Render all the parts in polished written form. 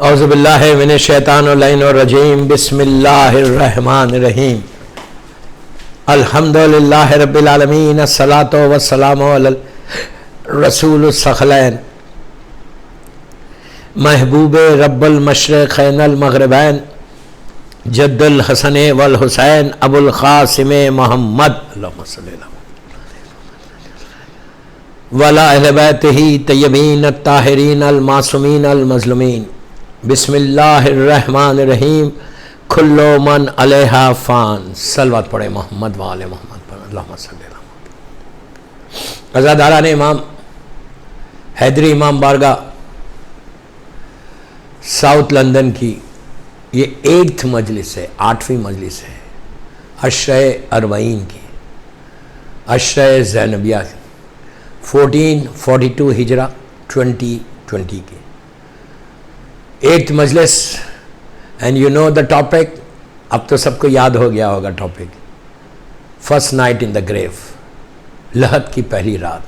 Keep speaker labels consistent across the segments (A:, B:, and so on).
A: اعوذ باللہ من الشیطان الرجیم بسم اللہ الرحمن الرحیم الحمدللہ رب العالمین الصلاۃ والسلام علی رسول الثقلین محبوب رب المشرقین المغربین جد الحسن والحسین ابو القاسم محمد اللہم صلی اللہ وعلی اہل بیتہ طیبین الطاہرین المعصومین المظلومین بسم اللہ الرحمن الرحیم کل من علیہا فان صلوات پڑھے محمد وآل محمد پر اللہم صلی اللہ علیہ وسلم۔ عزاداران امام حیدری امام بارگاہ ساؤتھ لندن کی یہ 8th مجلس ہے، 8ویں مجلس ہے عشرہ اربعین کی، عشرہ زینبیہ 1442 ہجرہ 2020 کی 8th مجلس۔ And you know the topic, اب تو سب کو یاد ہو گیا ہوگا topic, first night in the grave, لحد کی پہلی رات۔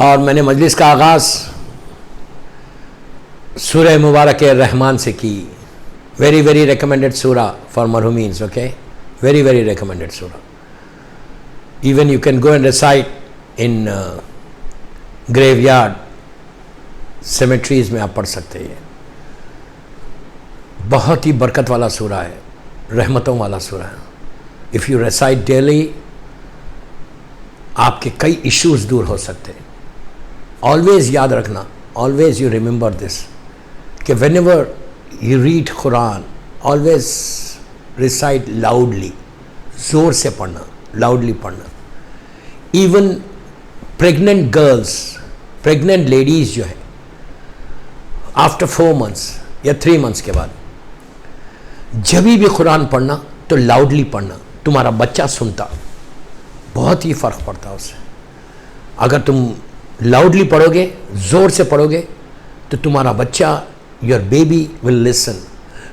A: اور میں نے مجلس کا آغاز سورہ مبارک رحمان سے کی، ویری ویری ریکمینڈڈ سورہ فار مرحومینز، اوکے، ویری ویری ریکمینڈڈ سورہ۔ Even you can go and recite in graveyard, cemeteries میں آپ پڑھ سکتے ہیں۔ بہت ہی برکت والا سورہ ہے، رحمتوں والا سورہ ہے۔ اف یو ریسائٹ ڈیلی آپ کے کئی ایشوز دور ہو سکتے ہیں۔ آلویز یاد رکھنا، آلویز یو ریممبر دس کہ when ever you read Quran always recite loudly, زور سے پڑھنا، لاؤڈلی پڑھنا۔ Even pregnant girls, pregnant ladies جو ہیں، آفٹر 4 months یا 3 months کے بعد جبھی بھی قرآن پڑھنا تو لاؤڈلی پڑھنا، تمہارا بچہ سنتا، بہت ہی فرق پڑتا اس سے۔ اگر تم لاؤڈلی پڑھو گے، زور سے پڑھو گے، تو تمہارا بچہ، یور بیبی ول لسن،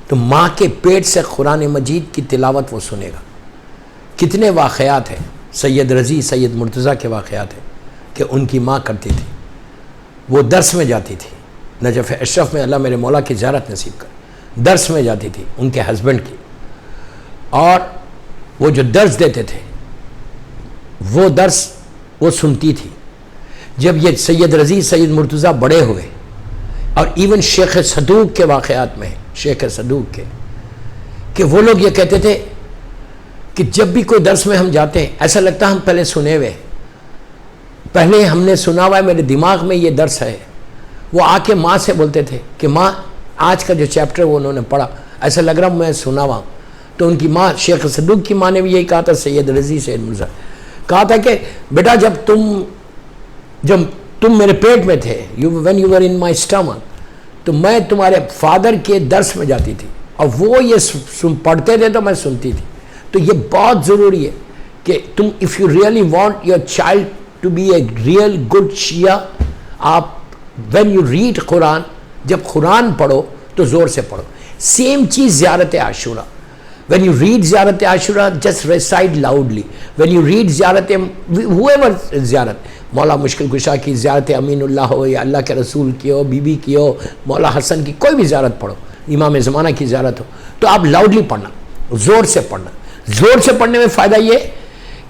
A: تو ماں کے پیٹ سے قرآن مجید کی تلاوت وہ سنے گا۔ کتنے واقعات ہیں، سید رضی، سید مرتضیٰ کے واقعات ہیں کہ ان کی ماں کرتی تھی، وہ درس میں جاتی تھی، نجف اشرف میں، اللہ میرے مولا کی زیارت نصیب کر، درس میں جاتی تھی ان کے ہسبینڈ کی، اور وہ جو درس دیتے تھے وہ درس وہ سنتی تھی۔ جب یہ سید رضی، سید مرتضیٰ بڑے ہوئے، اور ایون شیخ صدوق کے واقعات میں، شیخ صدوق کے، کہ وہ لوگ یہ کہتے تھے کہ جب بھی کوئی درس میں ہم جاتے ہیں ایسا لگتا ہم پہلے سنے ہوئے، پہلے ہم نے سنا ہوا ہے، میرے دماغ میں یہ درس ہے۔ وہ آ کے ماں سے بولتے تھے کہ ماں آج کا جو چیپٹر وہ انہوں نے پڑھا ایسا لگ رہا میں سنا ہوا ہوں۔ تو ان کی ماں، شیخ صدوق کی ماں نے بھی یہی کہا تھا، سید رضی، سید مرزا کہا تھا کہ بیٹا جب تم میرے پیٹ میں تھے، when you were in my stomach، تو میں تمہارے فادر کے درس میں جاتی تھی اور وہ یہ پڑھتے تھے تو میں سنتی تھی۔ تو یہ بہت ضروری ہے کہ تم if you really want your child to be a real good Shia، آپ when you read قرآن، جب قرآن پڑھو تو زور سے پڑھو۔ سیم چیز زیارت عاشورہ، when you read زیارت عاشورہ just recite loudly۔ when you read زیارت whoever زیارت، مولا مشکل کشا کی زیارت امین اللہ ہو، یا اللہ کے رسول کی ہو، بی بی کی ہو، مولا حسن کی، کوئی بھی زیارت پڑھو، امام زمانہ کی زیارت ہو، تو آپ لاؤڈلی پڑھنا، زور سے پڑھنا۔ زور سے پڑھنے میں فائدہ یہ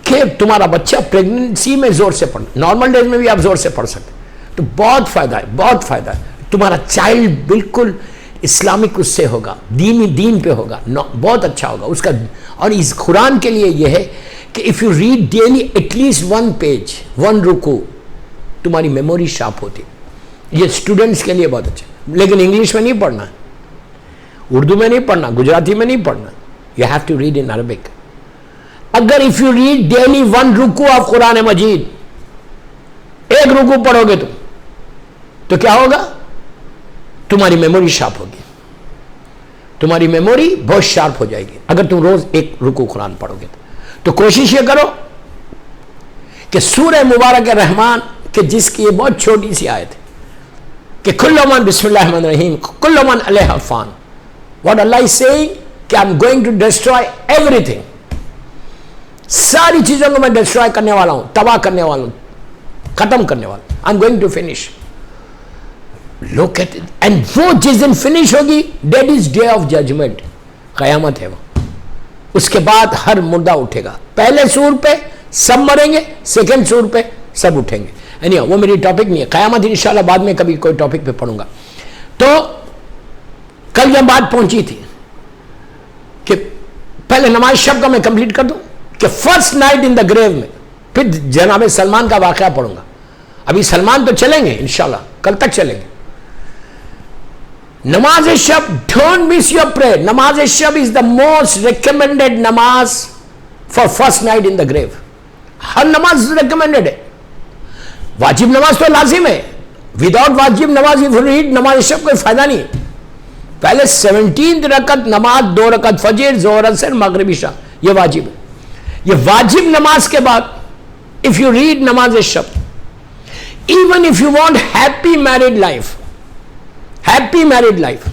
A: کہ تمہارا بچہ پریگننسی میں زور سے پڑھنا، نارمل ڈیز میں بھی آپ زور سے پڑھ سکتے، تو بہت فائدہ ہے، بہت فائدہ ہے۔ تمہارا چائلڈ بالکل اسلامک اس سے ہوگا، دین پہ ہوگا، بہت اچھا ہوگا اس کا۔ اور اس قرآن کے لیے یہ ہے کہ if you read daily at least 1 page، 1 رکوع، تمہاری میموری شارپ ہوتی۔ یہ اسٹوڈنٹس کے لیے بہت اچھا، لیکن انگلش میں نہیں پڑھنا، اردو میں نہیں پڑھنا، گجراتی میں نہیں پڑھنا، you have to read in Arabic. اگر اف یو ریڈ ڈیلی 1 رکوع آف قرآن مجید، 1 رکوع پڑھو گے تم، تو کیا ہوگا؟ تمہاری میموری شارپ ہوگی، تمہاری میموری بہت شارپ ہو جائے گی اگر تم روز 1 رکوع قرآن پڑھو گے۔ تو کوشش یہ کرو کہ سورہ مبارک رحمان کہ جس کی یہ بہت چھوٹی سی آیت ہے کہ کل من بسم اللہ الرحمن الرحیم کل من علیہا فان، what Allah is saying کہ I'm going to destroy everything، ساری چیزوں کو میں ڈسٹرائے کرنے والا ہوں، تباہ کرنے والا ہوں، ختم کرنے والا ہوں، I'm going to finish۔ look at it. And وہ جس دن فنش ہوگی, that is day of judgment, قیامت ہے وہ. اس کے بعد ہر مردہ اٹھے گا. پہلے سور پہ سب مریں گے, سیکنڈ سور پہ سب اٹھیں گے. وہ میری ٹاپک نہیں ہے, قیامت انشاءاللہ بعد میں کبھی کوئی ٹاپک پہ پڑھوں گا. تو کل یہ بات پہنچی تھی کہ پہلے نماز شب کا میں کمپلیٹ کر دوں کہ فرسٹ نائٹ ان دا گریو میں, پھر جناب سلمان کا واقعہ پڑھوں گا. ابھی سلمان تو چلیں گے انشاءاللہ, کل تک چلیں گے. نماز شب, ڈونٹ مس یور پریئر. نماز شب از دا موسٹ ریکمینڈیڈ نماز for first night in the گریو. ہر نماز ریکمینڈیڈ ہے. واجب نماز تو لازم ہے. وداؤٹ واجب نماز if you read نماز شب کوئی فائدہ نہیں. پہلے 17 رکعت نماز, 2 رکعت فجر, ظہر, عصر, مغرب, عشاء, یہ واجب ہے. یہ واجب نماز کے بعد if you read نماز شب, even if you want happy married life,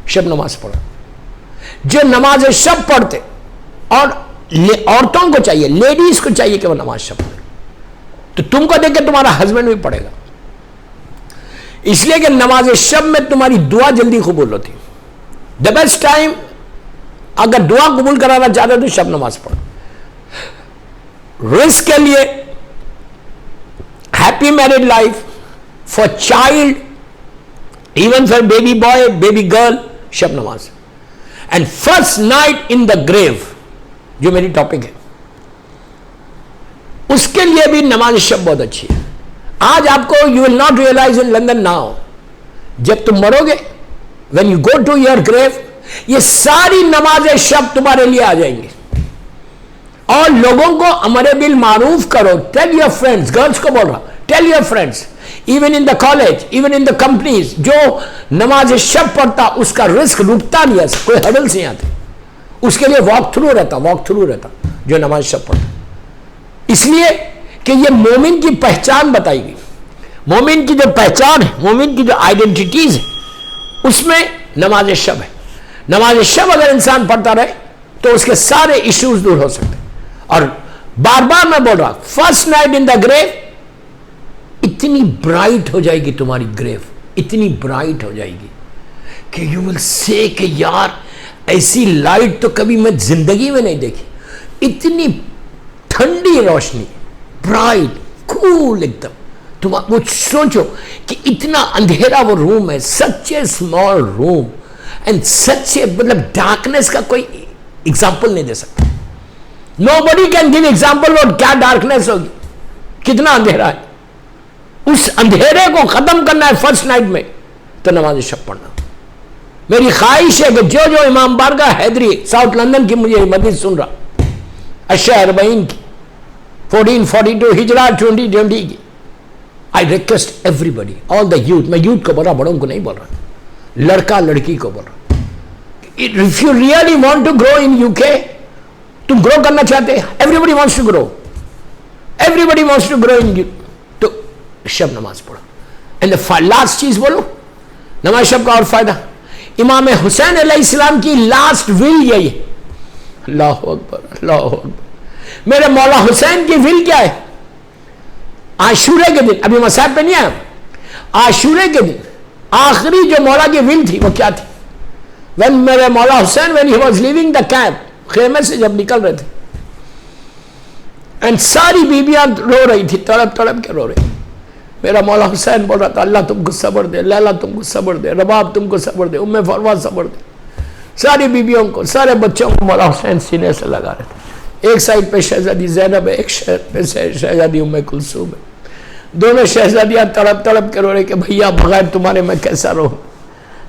A: شب نماز پڑھو. جو نماز شب پڑھتے, اور عورتوں کو چاہیے, لیڈیز کو چاہیے کہ وہ نماز شب پڑھے, تو تم کو دیکھ کے تمہارا ہسبینڈ بھی پڑھے گا. اس لیے کہ نماز شب میں تمہاری دعا جلدی قبول ہوتی. دا بیسٹ ٹائم اگر دعا قبول کرانا چاہتے تو شب نماز پڑھو. رزق کے لیے, happy married life, for child, even for baby boy, baby girl, شب نماز. And first night in the گریو جو میری ٹاپک ہے, اس کے لیے بھی نماز شب بہت اچھی ہے. آج آپ کو you will not realize in London now, جب تم مرو گے, when you go to your grave, یہ ساری نماز شب تمہارے لیے آ جائیں گے. اور لوگوں کو امر بالمعروف کرو. ٹیل یور فرینڈس, گرلس کو بول رہا, tell your friends, even in the college, even in the companies, جو نماز شب پڑھتا اس کا رزق رکتا نہیں ہے, کوئی ہڈلس نہیں آتے. اس کے لیے واک تھرو رہتا جو نماز شب پڑھتا. اس لیے کہ یہ مومن کی پہچان بتائی گئی. مومن کی جو پہچان ہے, مومن کی جو آئیڈینٹیز ہے, اس میں نماز شب ہے. نماز شب اگر انسان پڑھتا رہے تو اس کے سارے ایشوز دور ہو سکتے. اور بار بار میں بول رہا, فرسٹ نائٹ ان دا گریو, اتنی برائٹ ہو جائے گی تمہاری گریو, اتنی برائٹ ہو جائے گی کہ یو ول سے کہ یار ایسی لائٹ تو کبھی میں زندگی میں نہیں دیکھی. اتنی ٹھنڈی روشنی, برائٹ, کول ایک دم. تم وہ سوچو کہ اتنا اندھیرا وہ روم ہے, سچ a small room, and such اے, مطلب ڈارکنیس کا کوئی ایگزامپل نہیں دے سکتا. نو بڈی کین گیو ایگزامپل اور کیا ڈارکنیس ہوگی, کتنا اندھیرا ہے. اس اندھیرے کو ختم کرنا ہے فرسٹ نائٹ میں, تو نماز شب پڑھنا. میری خواہش ہے کہ جو امام بارگاہ حیدری ساؤتھ لندن کی مجھے مدد سن رہا, اشیاء 40 کی, 1442 ہجرہ 2020 کی, I request everybody, all the youth, میں youth کو بول رہا, بڑوں کو نہیں بول رہا, لڑکا لڑکی کو بول رہا. If you really want to grow in UK, تم گرو کرنا چاہتے, everybody wants to grow, everybody wants to grow in UK, تو شب نماز پڑھو. And the last چیز بولو, نماز شب کا اور فائدہ, امام حسین علیہ السلام کی لاسٹ ول یہی ہے. اللہ اکبر, اللہ اکبر. میرے مولا حسین کی ول کیا ہے؟ عاشورے کے دن, ابھی مصائب پہ نہیں آیا, عاشورے کے دن آخری جو مولا کی ول تھی وہ کیا تھی؟ when میرے مولا حسین when he was leaving the camp, خیمے سے جب نکل رہے تھے, and ساری بیبیاں رو رہی تھی, تڑپ تڑپ کے رو رہی. میرا مولا حسین بول رہا تھا, اللہ تم کو صبر دے, لیلا تم کو صبر دے, رباب تم کو صبر دے, ام فروا صبر دے. ساری بیبیوں کو, سارے بچوں کو مولا حسین سینے سے لگا رہے تھے. ایک سائڈ پہ شہزادی زینب ہے, ایک سائڈ پہ شہزادی ام کلثوم ہے. دونوں شہزادیاں تڑپ تڑپ کے رو رہے کہ بھیا بغیر تمہارے میں کیسا رہوں.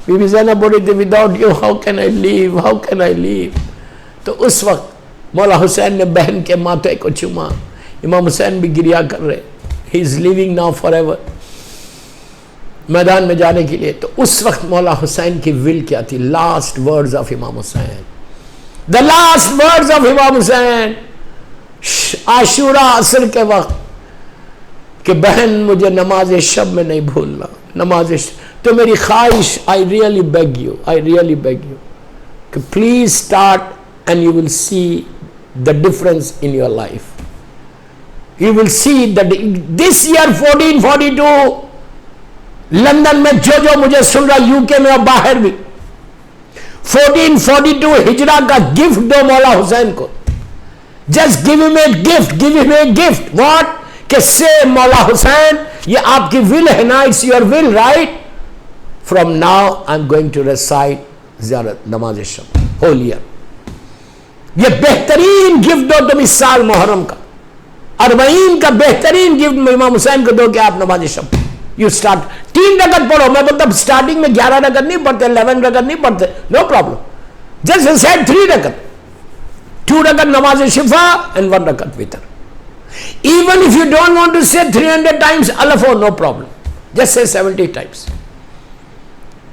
A: بی بی زینب بول رہی تھی, without you how can I live, how can I live. تو اس وقت مولا حسین نے بہن کے ماتھے کو چوما. امام حسین بھی گریا کر رہے, ہی از لیونگ ناؤ فار ایور, میدان میں جانے کے لیے. تو اس وقت مولا حسین کی ول کیا تھی؟ لاسٹ ورڈز آف امام حسین, دا لاسٹ ورڈز آف امام حسین عاشورہ عصر کے وقت, کہ بہن مجھے نماز شب میں نہیں بھولنا, نماز شب. تو میری خواہش, I really beg you, I really beg you, کہ please start and you will see the difference in your life. You will see that this year 1442 London میں جو مجھے سن رہا یو کے میں اور باہر بھی 1442 ہجرہ کا گفٹ دو مولا حسین کو. جسٹ گیو ہم اے گفٹ, گیو ہم اے گفٹ. واٹ؟ کہ سے مولا حسین یہ آپ کی ول ہے نا, it's your will right. From now I am going to recite زیارت نماز شب ہول ایئر. یہ بہترین گفٹ دو تم اس سال محرم کا, 40 کا بہترین گفٹ امام حسین کو دو کہ آپ نماز شب یو اسٹارٹ 3 رکعت پڑھو. میں بولتا اسٹارٹنگ میں 11 رکعت نہیں پڑھتے, 11 رکعت نہیں پڑھتے, نو پرابلم. جسٹ ریسائٹ 3 رکعت, 2 رکعت نماز شفا and 1 رکعت وتر. Even if you don't want to say 300 times Alafo, no problem. Just say 70 times.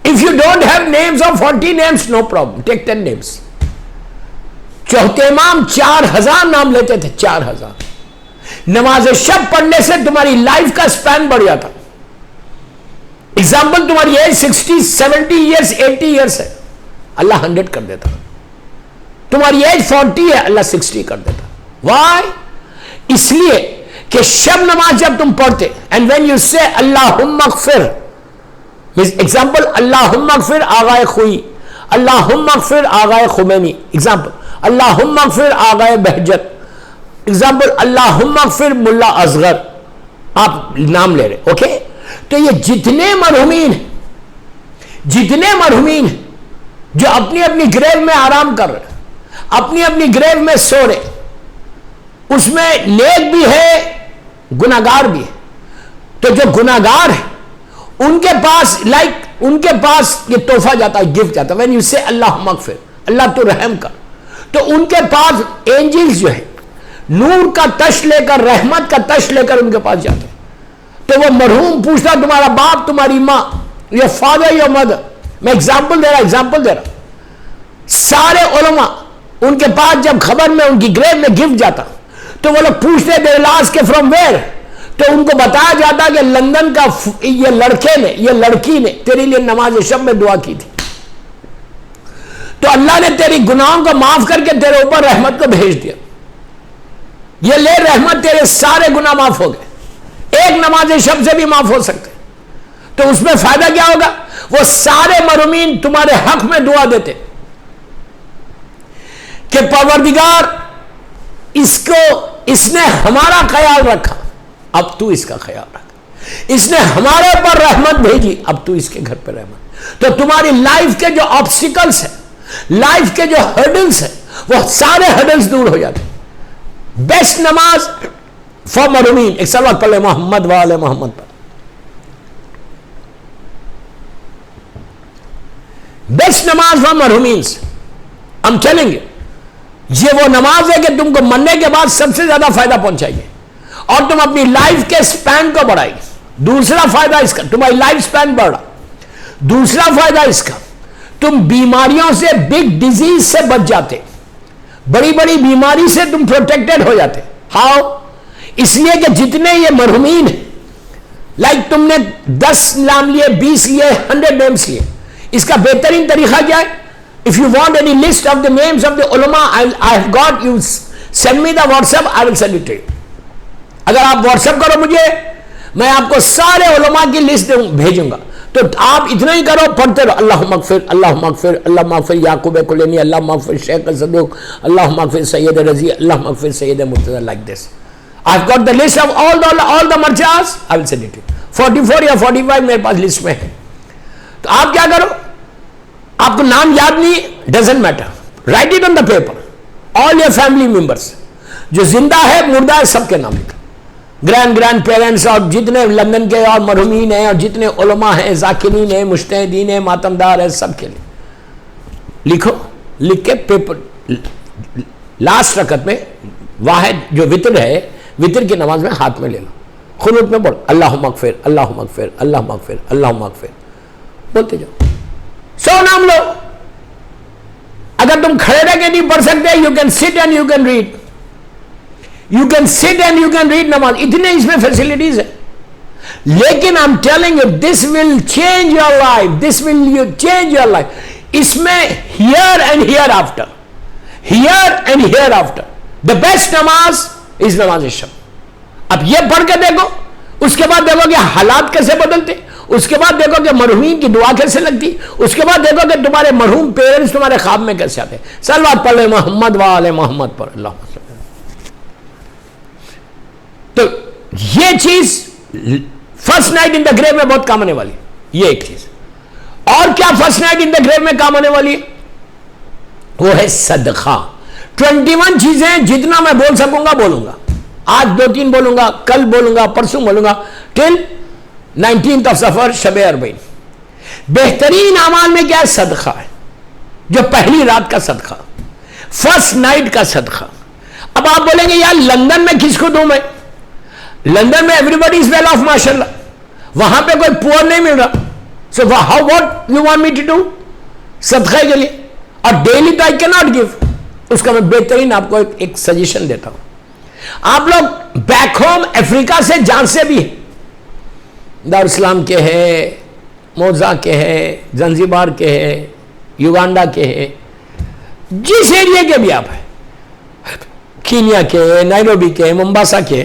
A: If you don't have names of 40 names, no problem. Take 10 names. چوتھے امام 4000 نام لیتے تھے, 4000. نماز شب پڑھنے سے تمہاری لائف کا سپین بڑھ جاتا. ایگزامپل تمہاری ایج 60, 70 ایئرس, 80 ایئرس ہے, اللہ 100 کر دیتا. تمہاری ایج 40 ہے, اللہ 60 کر دیتا. Why? اس لیے کہ شب نماز جب تم پڑھتے and when you say اللہم اغفر, example اللہم اغفر آغائے خوئی, اللہم اغفر آغائے خمینی, example اللہم اغفر آغائے بہجت, example اللہم اغفر ملا اصغر, آپ نام لے رہے, اوکے. تو یہ جتنے مرحومین جو اپنی اپنی گریو میں آرام کر رہے, اپنی اپنی گریو میں سو رہے, اس میں نیک بھی ہے گناہگار بھی ہے. تو جو گناہگار ہے ان کے پاس ان کے پاس یہ تحفہ جاتا ہے, گفٹ جاتا ہے. when you say اللہم اغفر, اللہ تو رحم کر, تو ان کے پاس اینجلز جو ہے نور کا تش لے کر, رحمت کا تش لے کر ان کے پاس جاتے ہیں. تو وہ مرحوم پوچھتا تمہارا باپ, تمہاری ماں, your father, your mother. میں ایگزامپل دے رہا. سارے علماء ان کے پاس جب خبر میں ان کی گریو میں گفٹ جاتا تو وہ لوگ پوچھتے دے لاس کے فرام ویئر, تو ان کو بتایا جاتا کہ لندن کا یہ لڑکے نے, یہ لڑکی نے تیرے لیے نماز شب میں دعا کی تھی, تو اللہ نے تیری گناہوں کو معاف کر کے تیرے اوپر رحمت کو بھیج دیا. یہ لے رحمت, تیرے سارے گناہ معاف ہو گئے, ایک نماز شب سے بھی معاف ہو سکتے. تو اس میں فائدہ کیا ہوگا؟ وہ سارے مرحومین تمہارے حق میں دعا دیتے کہ پروردگار اس نے ہمارا خیال رکھا, اب تو اس کا خیال رکھ. اس نے ہمارے اوپر رحمت بھیجی, اب تو اس کے گھر پہ رحمت. تو تمہاری لائف کے جو آبسٹیکلز ہیں, لائف کے جو ہرڈلز ہیں, وہ سارے ہرڈلز دور ہو جاتے. بیسٹ نماز فار مرحومین, ایک صلوات پڑھ لے محمد وآل محمد پر. بیسٹ نماز فار مرحومین, I'm telling you, یہ وہ نماز ہے کہ تم کو مرنے کے بعد سب سے زیادہ فائدہ پہنچائے گی اور تم اپنی لائف کے سپین کو بڑھائے گی. دوسرا فائدہ اس کا, تمہاری لائف سپین بڑھ رہا. دوسرا فائدہ اس کا, تم بیماریوں سے, بگ ڈیزیز سے بچ جاتے, بڑی بڑی بیماری سے تم پروٹیکٹڈ ہو جاتے. ہاؤ؟ اس لیے کہ جتنے یہ مرحومین ہیں, لائک تم نے 10 نام لیے, 20 لیے, 100 نیمز لیے, اس کا بہترین طریقہ کیا ہے؟ If you want any list of the names of the ulama, I have got, you send me the WhatsApp, I will send it to you. اگر آپ واٹس ایپ کرو مجھے, میں آپ کو سارے علماء کی لسٹ بھیجوں گا. تو آپ اتنا ہی کرو, پڑھتے رہو اللہم اغفر, اللہم اغفر, اللہم اغفر یعقوب کلینی, اللہم اغفر شیخ صدوق, اللہم اغفر سید رضی, اللہم اغفر سید Murtaza, like this. I've got the list of all the marjas, I will send it to you. 44 یا 45 میرے پاس لسٹ میں ہے. تو آپ کیا کرو, آپ کو نام یاد نہیں, doesn't matter, right it on the paper. All your family members, جو زندہ ہے مردہ ہے, سب کے نام لکھو. گرینڈ پیرنٹس اور جتنے لندن کے اور مرحومین ہیں اور جتنے علماء ہیں, ذاکرین ہیں, مجتہدین ہیں, ماتمدار ہیں, سب کے لیے لکھو. لکھ کے پیپر لاسٹ رکعت میں واحد جو وتر ہے, وتر کی نماز میں ہاتھ میں لے لو, قنوت میں بول اللہم اغفر, اللہم اغفر, اللہم اغفر, اللہم اغفر, بولتے جاؤ. 100 نام لو. اگر تم کھڑے رہ کے نہیں پڑھ سکتے, you can sit and you can read, you can sit and you can read نماز. اتنے اس میں فیسلٹیز ہیں. لیکن I am telling you, this will change your life, this will change your life. اس میں here and hereafter, here and hereafter, the best نماز is نماز شب. اب یہ پڑھ کے دیکھو, اس کے بعد دیکھو کہ حالات کیسے بدلتے, اس کے بعد دیکھو کہ مرحومین کی دعا کیسے لگتی, اس کے بعد دیکھو کہ تمہارے مرحوم پیرنٹس تمہارے خواب میں کیسے آتے. صلوات پڑھ لے محمد وآل محمد پر اللہ. تو یہ چیز فرسٹ نائٹ ان دا گریو میں بہت کام آنے والی, یہ ایک چیز. اور کیا فرسٹ نائٹ ان دا گریو میں کام آنے والی ہے؟ وہ ہے صدقہ. 21 چیزیں جتنا میں بول سکوں گا بولوں گا. آج 2-3 بولوں گا, کل بولوں گا, پرسوں بولوں گا, ٹل 19 صفر شب اربعین. بہترین اعمال میں کیا ہے؟ صدقہ ہے, جو پہلی رات کا صدقہ, فرسٹ نائٹ کا صدقہ. اب آپ بولیں گے یار لندن میں کس کو دوں میں؟ لندن میں everybody is well off ماشاء اللہ, وہاں پہ کوئی پور نہیں مل رہا. So how what you want me to do صدقے کے لیے؟ اور ڈیلی تو آئی کی ناٹ گیو. اس کا میں بہترین آپ کو ایک سجیشن دیتا ہوں. آپ لوگ بیک ہوم افریقہ سے جان سے بھی دارالاسلام کے ہیں, موزا کے ہیں, زنزیبار کے ہیں, یوگانڈا کے ہیں, جس ایریے کے بھی آپ ہیں, کینیا کے, نائروبی کے, ممباسا کے,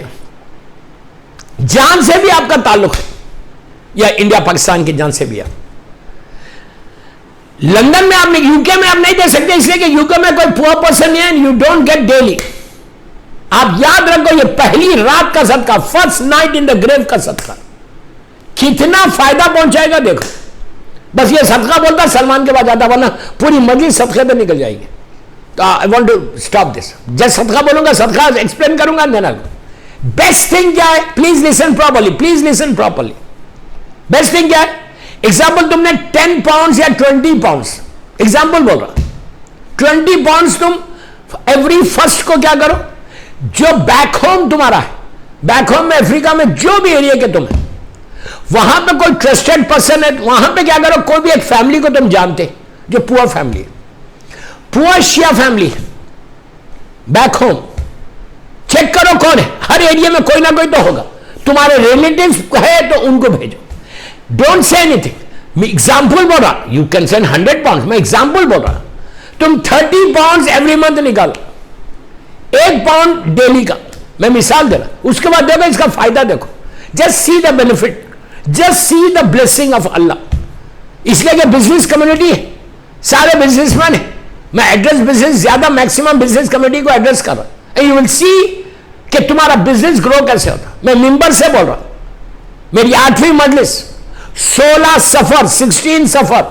A: جان سے بھی آپ کا تعلق ہے, یا انڈیا پاکستان کی جان سے بھی آپ. لندن میں آپ نے, یو کے میں آپ نہیں دے سکتے اس لیے کہ یو کے میں کوئی پور پرسن نہیں ہے, یو ڈونٹ گیٹ ڈیلی. آپ یاد رکھو یہ پہلی رات کا صدقہ, فرسٹ نائٹ ان دا گریو کا صدقہ, کتنا فائدہ پہنچائے گا دیکھو. بس یہ صدقہ بولتا سلمان کے بعد جاتا, ورنہ پوری مجلس صدقے پہ نکل جائے گی. تو I want to stop this. جب صدقہ بولوں گا, صدقہ ایکسپلین کروں گا, دینا. بیسٹ تھنگ کیا ہے؟ Please listen properly, please listen properly. Best thing کیا ہے؟ ایگزامپل تم نے 10 پاؤنڈز یا 20 پاؤنڈز, ایگزامپل بول رہا, 20 پاؤنڈز تم ایوری فرسٹ کو کیا کرو, جو بیک ہوم تمہارا ہے, بیک ہوم میں افریقہ میں جو بھی ایریا کے تم ہے, وہاں پہ کوئی ٹرسٹڈ پرسن ہے, وہاں پہ کیا کرو, کوئی بھی ایک فیملی کو تم جانتے جو پور فیملی ہے, پور شیعہ فیملی ہے, بیک ہوم چیک کرو کون ہے. ہر ایریا میں کوئی نہ کوئی تو ہوگا, تمہارے ریلیٹیوز ہے تو ان کو بھیجو. Don't say any thing. میں ایگزامپل بول رہا, یو کین سینڈ 100 پاؤنڈ, میں ایگزامپل بول رہا. تم 30 پاؤنڈ ایوری منتھ نکالو, 1 پاؤنڈ ڈیلی کا, میں مثال دے رہا. اس کے بعد دیکھو اس کا فائدہ دیکھو. Just see the benefit, just see the blessing of اللہ. اس لیے کہ بزنس کمیونٹی ہے, سارے بزنس مین ہیں, میں ایڈریس بزنس زیادہ میکسیمم بزنس کمیونٹی کو ایڈریس کر رہا ہوں. یو ول سی کہ تمہارا بزنس گرو کیسے ہوتا. میں ممبر سے بول رہا ہوں, میری 8ویں مجلس 16 صفر 16 صفر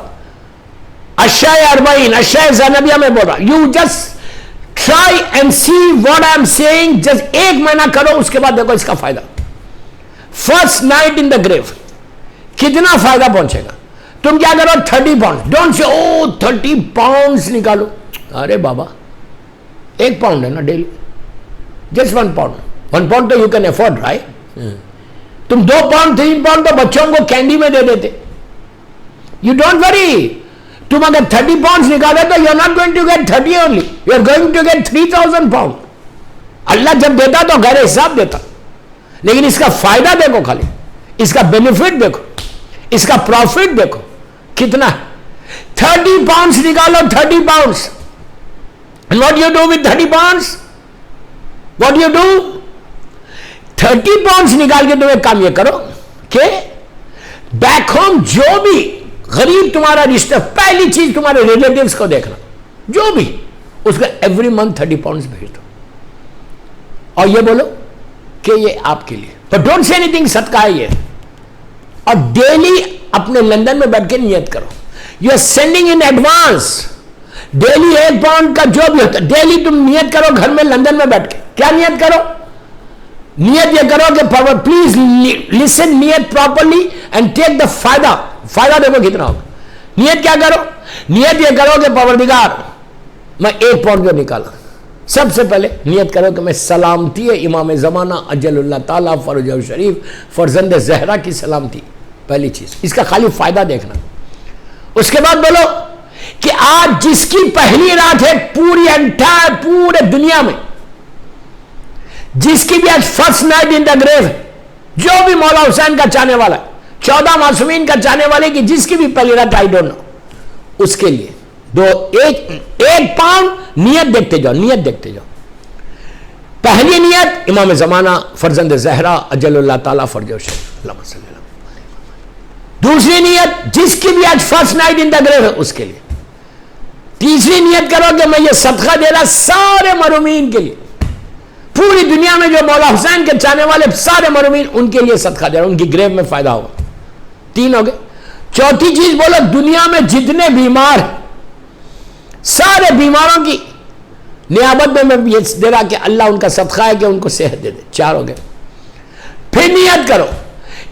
A: اشیاء اربعین اشیاء زینبیہ میں بول رہا. You just try and see what I am saying. جسٹ 1 مہینہ کرو, اس کے بعد دیکھو اس کا فائدہ. فرسٹ نائٹ ان دا گریو کتنا فائدہ پہنچے گا. تم کیا کرو, 30 پاؤنڈ, ڈونٹ سے 30 پاؤنڈ نکالو. ارے بابا 1 پاؤنڈ ہے نا ڈیلی, جسٹ 1 پاؤنڈ. 1 پاؤنڈ تو یو کین افورڈ رائٹ. تم 2 پاؤنڈ 3 پاؤنڈ تو بچوں کو کینڈی میں دے دیتے. یو ڈونٹ وری, تم اگر 30 پاؤنڈ نکالے تو you are not going to get 30 only, you are going to get 3000 pound. اللہ جب دیتا تو غیر حساب دیتا, لیکن اس کا فائدہ دیکھو, خالی اس کا بینیفٹ دیکھو, اس کا پروفٹ دیکھو کتنا ہے. 30 پاؤنڈ نکالو, 30 pound. And what you do with 30 pounds? What you do? 30 pounds نکال کے تم ایک کام یہ کرو کہ بیک ہوم جو بھی غریب تمہارا رشتہ, پہلی چیز تمہارے ریلیٹیوز کو دیکھنا, جو بھی اس کو ایوری منتھ 30 پاؤنڈ بھیج دو, اور یہ بولو کہ یہ آپ کے لیے. But don't say anything, صدقہ ہے یہ. اور ڈیلی اپنے لندن میں بیٹھ کے نیت کرو. You are sending in advance. Daily 1 pound کا جو بھی ہوتا ہے, ڈیلی تم نیت کرو گھر میں لندن میں بیٹھ کے. کیا نیت کرو؟ نیت یہ کرو کہ پلیز لسن نیت پراپرلی اینڈ ٹیک دا فائدہ. فائدہ دیکھو کتنا ہوگا. نیت کیا کرو؟ نیت یہ کرو کہ پروردگار میں 1 پاؤنڈ جو نکالا, سب سے پہلے نیت کرو کہ میں سلامتی امام زمانہ اجل اللہ تعالیٰ فرجہ شریف فرزند زہرا کی سلامتی, پہلی چیز. اس کا خالی فائدہ دیکھنا. اس کے بعد بولو کہ آج جس کی پہلی رات ہے پوری انٹائر پورے دنیا میں, جس کی بھی آج فرسٹ نائٹ ان دا گریو ہے, جو بھی مولا حسین کا چاہنے والا ہے, 14 معصومین کا چاہنے والے کی جس کی بھی پہلی رات, آئی ڈونٹ نو, اس کے لیے 1 پاؤنڈ نیت دیکھتے جاؤ, نیت دیکھتے جاؤ. پہلی نیت امام زمانہ فرزند زہرا اجل اللہ تعالیٰ فرجہ شریف, دوسری نیت جس کی بھی آج فرسٹ نائٹ ان دا گریو ہے اس کے لیے. تیسری نیت کرو کہ میں یہ صدقہ دے رہا سارے مرومین کے لیے, پوری دنیا میں جو مولا حسین کے چاہنے والے سارے مرومین ان کے لیے صدقہ دے رہا, ان کی گریو میں فائدہ ہوگا. 3 ہو گئے. چوتھی چیز بولو دنیا میں جتنے بیمار سارے بیماروں کی نیابت میں یہ دے رہا کہ اللہ ان کا صدقہ ہے کہ ان کو صحت دے دے. 4 ہو گئے. پھر نیت کرو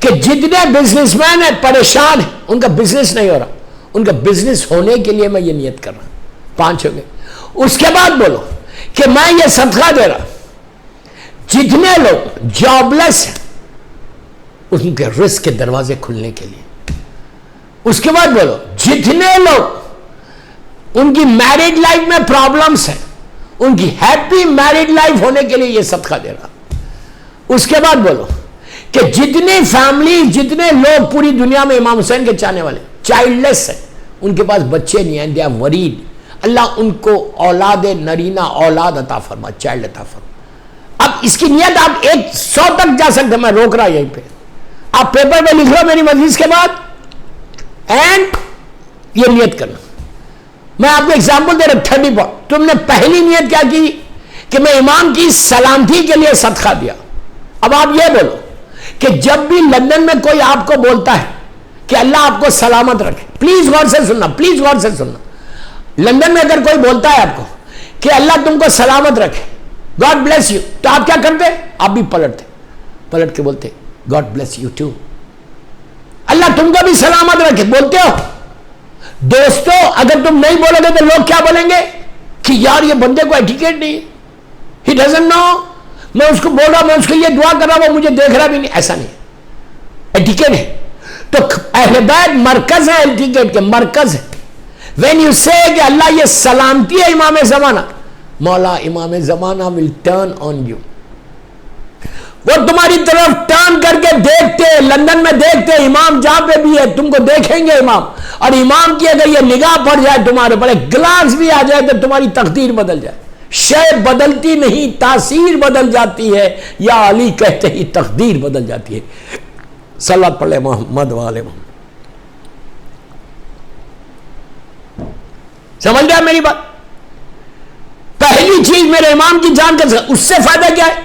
A: کہ جتنے بزنس مین ہیں پریشان ہیں, ان کا بزنس نہیں ہو رہا, ان کا بزنس ہونے کے لیے میں یہ نیت کر رہا ہوں. 5 ہو گئے. اس کے بعد بولو کہ میں یہ صدقہ دے رہا جتنے لوگ جاب لیس ہیں ان کے رزق کے دروازے کھلنے کے لیے. اس کے بعد بولو جتنے لوگ ان کی میرڈ لائف میں پرابلمس ہیں ان کی ہیپی میرڈ لائف ہونے کے لیے یہ صدقہ دے رہا. اس کے بعد بولو کہ جتنی فیملی جتنے لوگ پوری دنیا میں امام حسین کے چاہنے والے چائلڈ لیس ہیں, ان کے پاس بچے نہیں ہیں, دے آر وریڈ, اللہ ان کو اولاد نرینہ اولاد عطا فرما, چائلڈ عطا فرما. اب اس کی نیت آپ 100 تک جا سکتے, میں روک رہا یہیں پہ, آپ پیپر پہ لکھ لو میری مجلس کے بعد اینڈ یہ نیت کرنا. میں آپ کو ایگزامپل دے رہا 30 پوائنٹ. تم نے پہلی نیت کیا کی کہ میں امام کی سلامتی کے لیے صدقہ دیا. اب آپ یہ بولو کہ جب بھی لندن میں کوئی آپ کو بولتا ہے کہ اللہ آپ کو سلامت رکھے, پلیز غور سے سننا, پلیز غور سے سننا, لندن میں اگر کوئی بولتا ہے آپ کو کہ اللہ تم کو سلامت رکھے, گاڈ بلیس یو, تو آپ کیا کرتے؟ آپ بھی پلٹ کے بولتے گاڈ بلیس یو ٹو, اللہ تم کو بھی سلامت رکھے. بولتے ہو دوستو, اگر تم نہیں بولو گے تو لوگ کیا بولیں گے کہ یار یہ بندے کو ایٹیکیٹ نہیں, ہی ڈزنٹ نو, میں اس کو بول رہا, میں اس کے لیے دعا کر رہا, وہ مجھے دیکھ رہا بھی نہیں. ایسا نہیں, ایٹیکیٹ ہے. تو اہل بیت مرکز ہے, ایٹیکیٹ کے مرکز ہے. وین یو سے کہ اللہ یہ سلامتی ہے امام زمانہ, مولا امام زمانہ ول ٹرن آن یو, وہ تمہاری طرف ٹرن کر کے دیکھتے, لندن میں دیکھتے, امام جہاں پہ بھی ہے تم کو دیکھیں گے امام, اور امام کی اگر یہ نگاہ پڑ جائے تمہارے پر, ایک گلاس بھی آ جائے تو تمہاری تقدیر بدل جائے. شے بدلتی نہیں, تاثیر بدل جاتی ہے, یا علی کہتے ہی تقدیر بدل جاتی ہے. صلوات پڑھ لے محمد والے محمد. سمجھ گیا میری بات؟ پہلی چیز میرے امام کی جان کا, اس سے فائدہ کیا ہے؟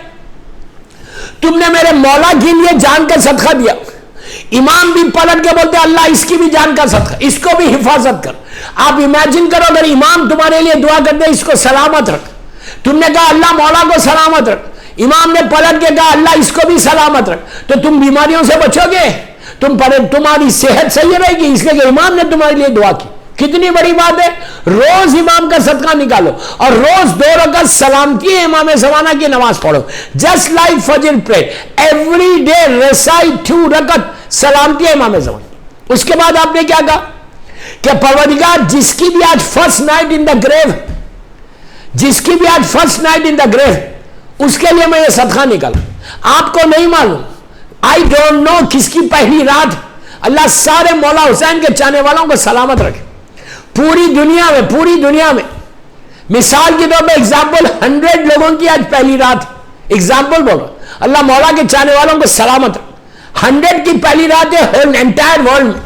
A: تم نے میرے مولا کے لیے جان کا صدقہ دیا. امام بھی پلٹ کے بولتے اللہ اس کی بھی جان کا صدقہ, اس کو بھی حفاظت کر. آپ امیجن کرو اگر امام تمہارے لیے دعا کر دے اس کو سلامت رکھ, تم نے کہا اللہ مولا کو سلامت رکھ, امام نے پلٹ کے کہا اللہ اس کو بھی سلامت رکھ, تو تم بیماریوں سے بچو گے, تمہاری صحت صحیح رہے گی, اس لیے کہ امام نے تمہارے لیے دعا کی. کتنی بڑی بات ہے. روز امام کا صدقہ نکالو اور روز 2 رکعت سلامتی امام زمانہ کی نماز پڑھو. جسٹ لائک فجر پریئر, ایوری ڈے ریسائٹ 2 رکعت سلامتی امام زمانہ. اس کے بعد آپ نے کیا کہا کہ پروردگار جس کی بھی آج فرسٹ نائٹ ان دا گریو, جس کی بھی آج فرسٹ نائٹ ان دا گریو, اس کے لیے میں یہ صدقہ نکالا. آپ کو نہیں معلوم, آئی ڈونٹ نو کس کی پہلی رات. اللہ سارے مولا حسین کے چاہنے والوں کو سلامت رکھے پوری دنیا میں. مثال کے طور پہ ایگزامپل 100 لوگوں کی آج پہلی رات, ایگزامپل بول رہا, اللہ مولا کے چاہنے والوں کو سلامت رکھے. 100 کی پہلی رات ہے انٹائر ورلڈ میں.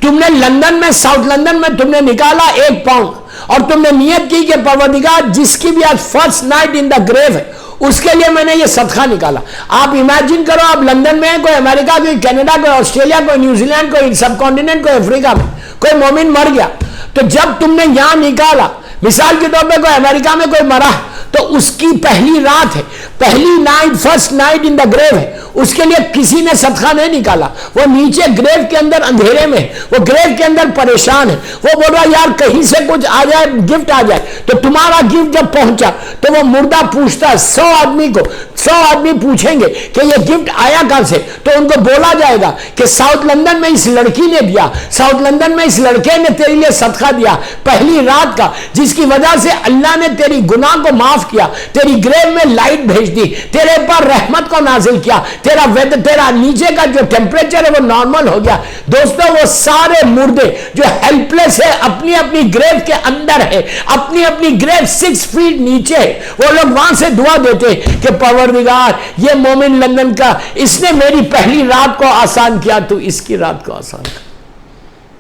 A: تم نے لندن میں, ساؤتھ لندن میں تم نے نکالا 1 پاؤنڈ, اور تم نے نیت کی کہ پروردگار جس کی بھی آج فرسٹ نائٹ ان دا گریو ہے اس کے لیے میں نے یہ صدقہ نکالا. آپ امیجن کرو آپ لندن میں, کوئی امریکہ, کوئی کینیڈا, کوئی آسٹریلیا, کوئی نیوزی لینڈ, کوئی سب کانٹیننٹ, کوئی افریقہ میں کوئی مومن مر گیا, تو جب تم نے یہاں نکالا, مثال کے طور پہ کوئی امریکہ میں کوئی مرا, تو اس کی پہلی رات ہے, پہلی night, first night in the گریو ہے, اس کے لیے کسی نے صدقہ نہیں نکالا. وہ نیچے گریو کے اندر اندھیرے میں, وہ گریو کے اندر پریشان ہے, وہ بول رہا یار کہیں سے کچھ آ جائے, گفٹ آ جائے. تو تمہارا گفٹ جب پہنچا تو وہ مردہ پوچھتا ہے 100 آدمی کو, 100 آدمی پوچھیں گے کہ یہ گفٹ آیا کہاں سے, تو ان کو بولا جائے گا کہ ساؤتھ لندن میں اس لڑکی نے دیا, ساؤتھ لندن میں اس لڑکے نے تیرے لیے صدقہ دیا پہلی رات کا, جس کی وجہ سے اللہ نے تیری گناہ کو معاف کیا, تیری گریو میں لائٹ بھیج دی, تیرے پر رحمت کو نازل کیا, تیرا نیچے کا جو ٹیمپریچر ہے وہ نارمل ہو گیا. دوستو وہ سارے مردے جو ہیلپ لیس ہے, اپنی اپنی گریو کے اندر ہے, اپنی اپنی گریو 6 فیٹ نیچے ہے, وہ لوگ وہاں سے دعا دیتے کہ پروردگار یہ مومن لندن کا, اس نے میری پہلی رات کو آسان کیا, تو اس کی رات کو آسان کر.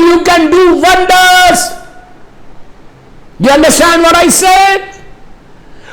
A: you can do wonders. You understand what I said?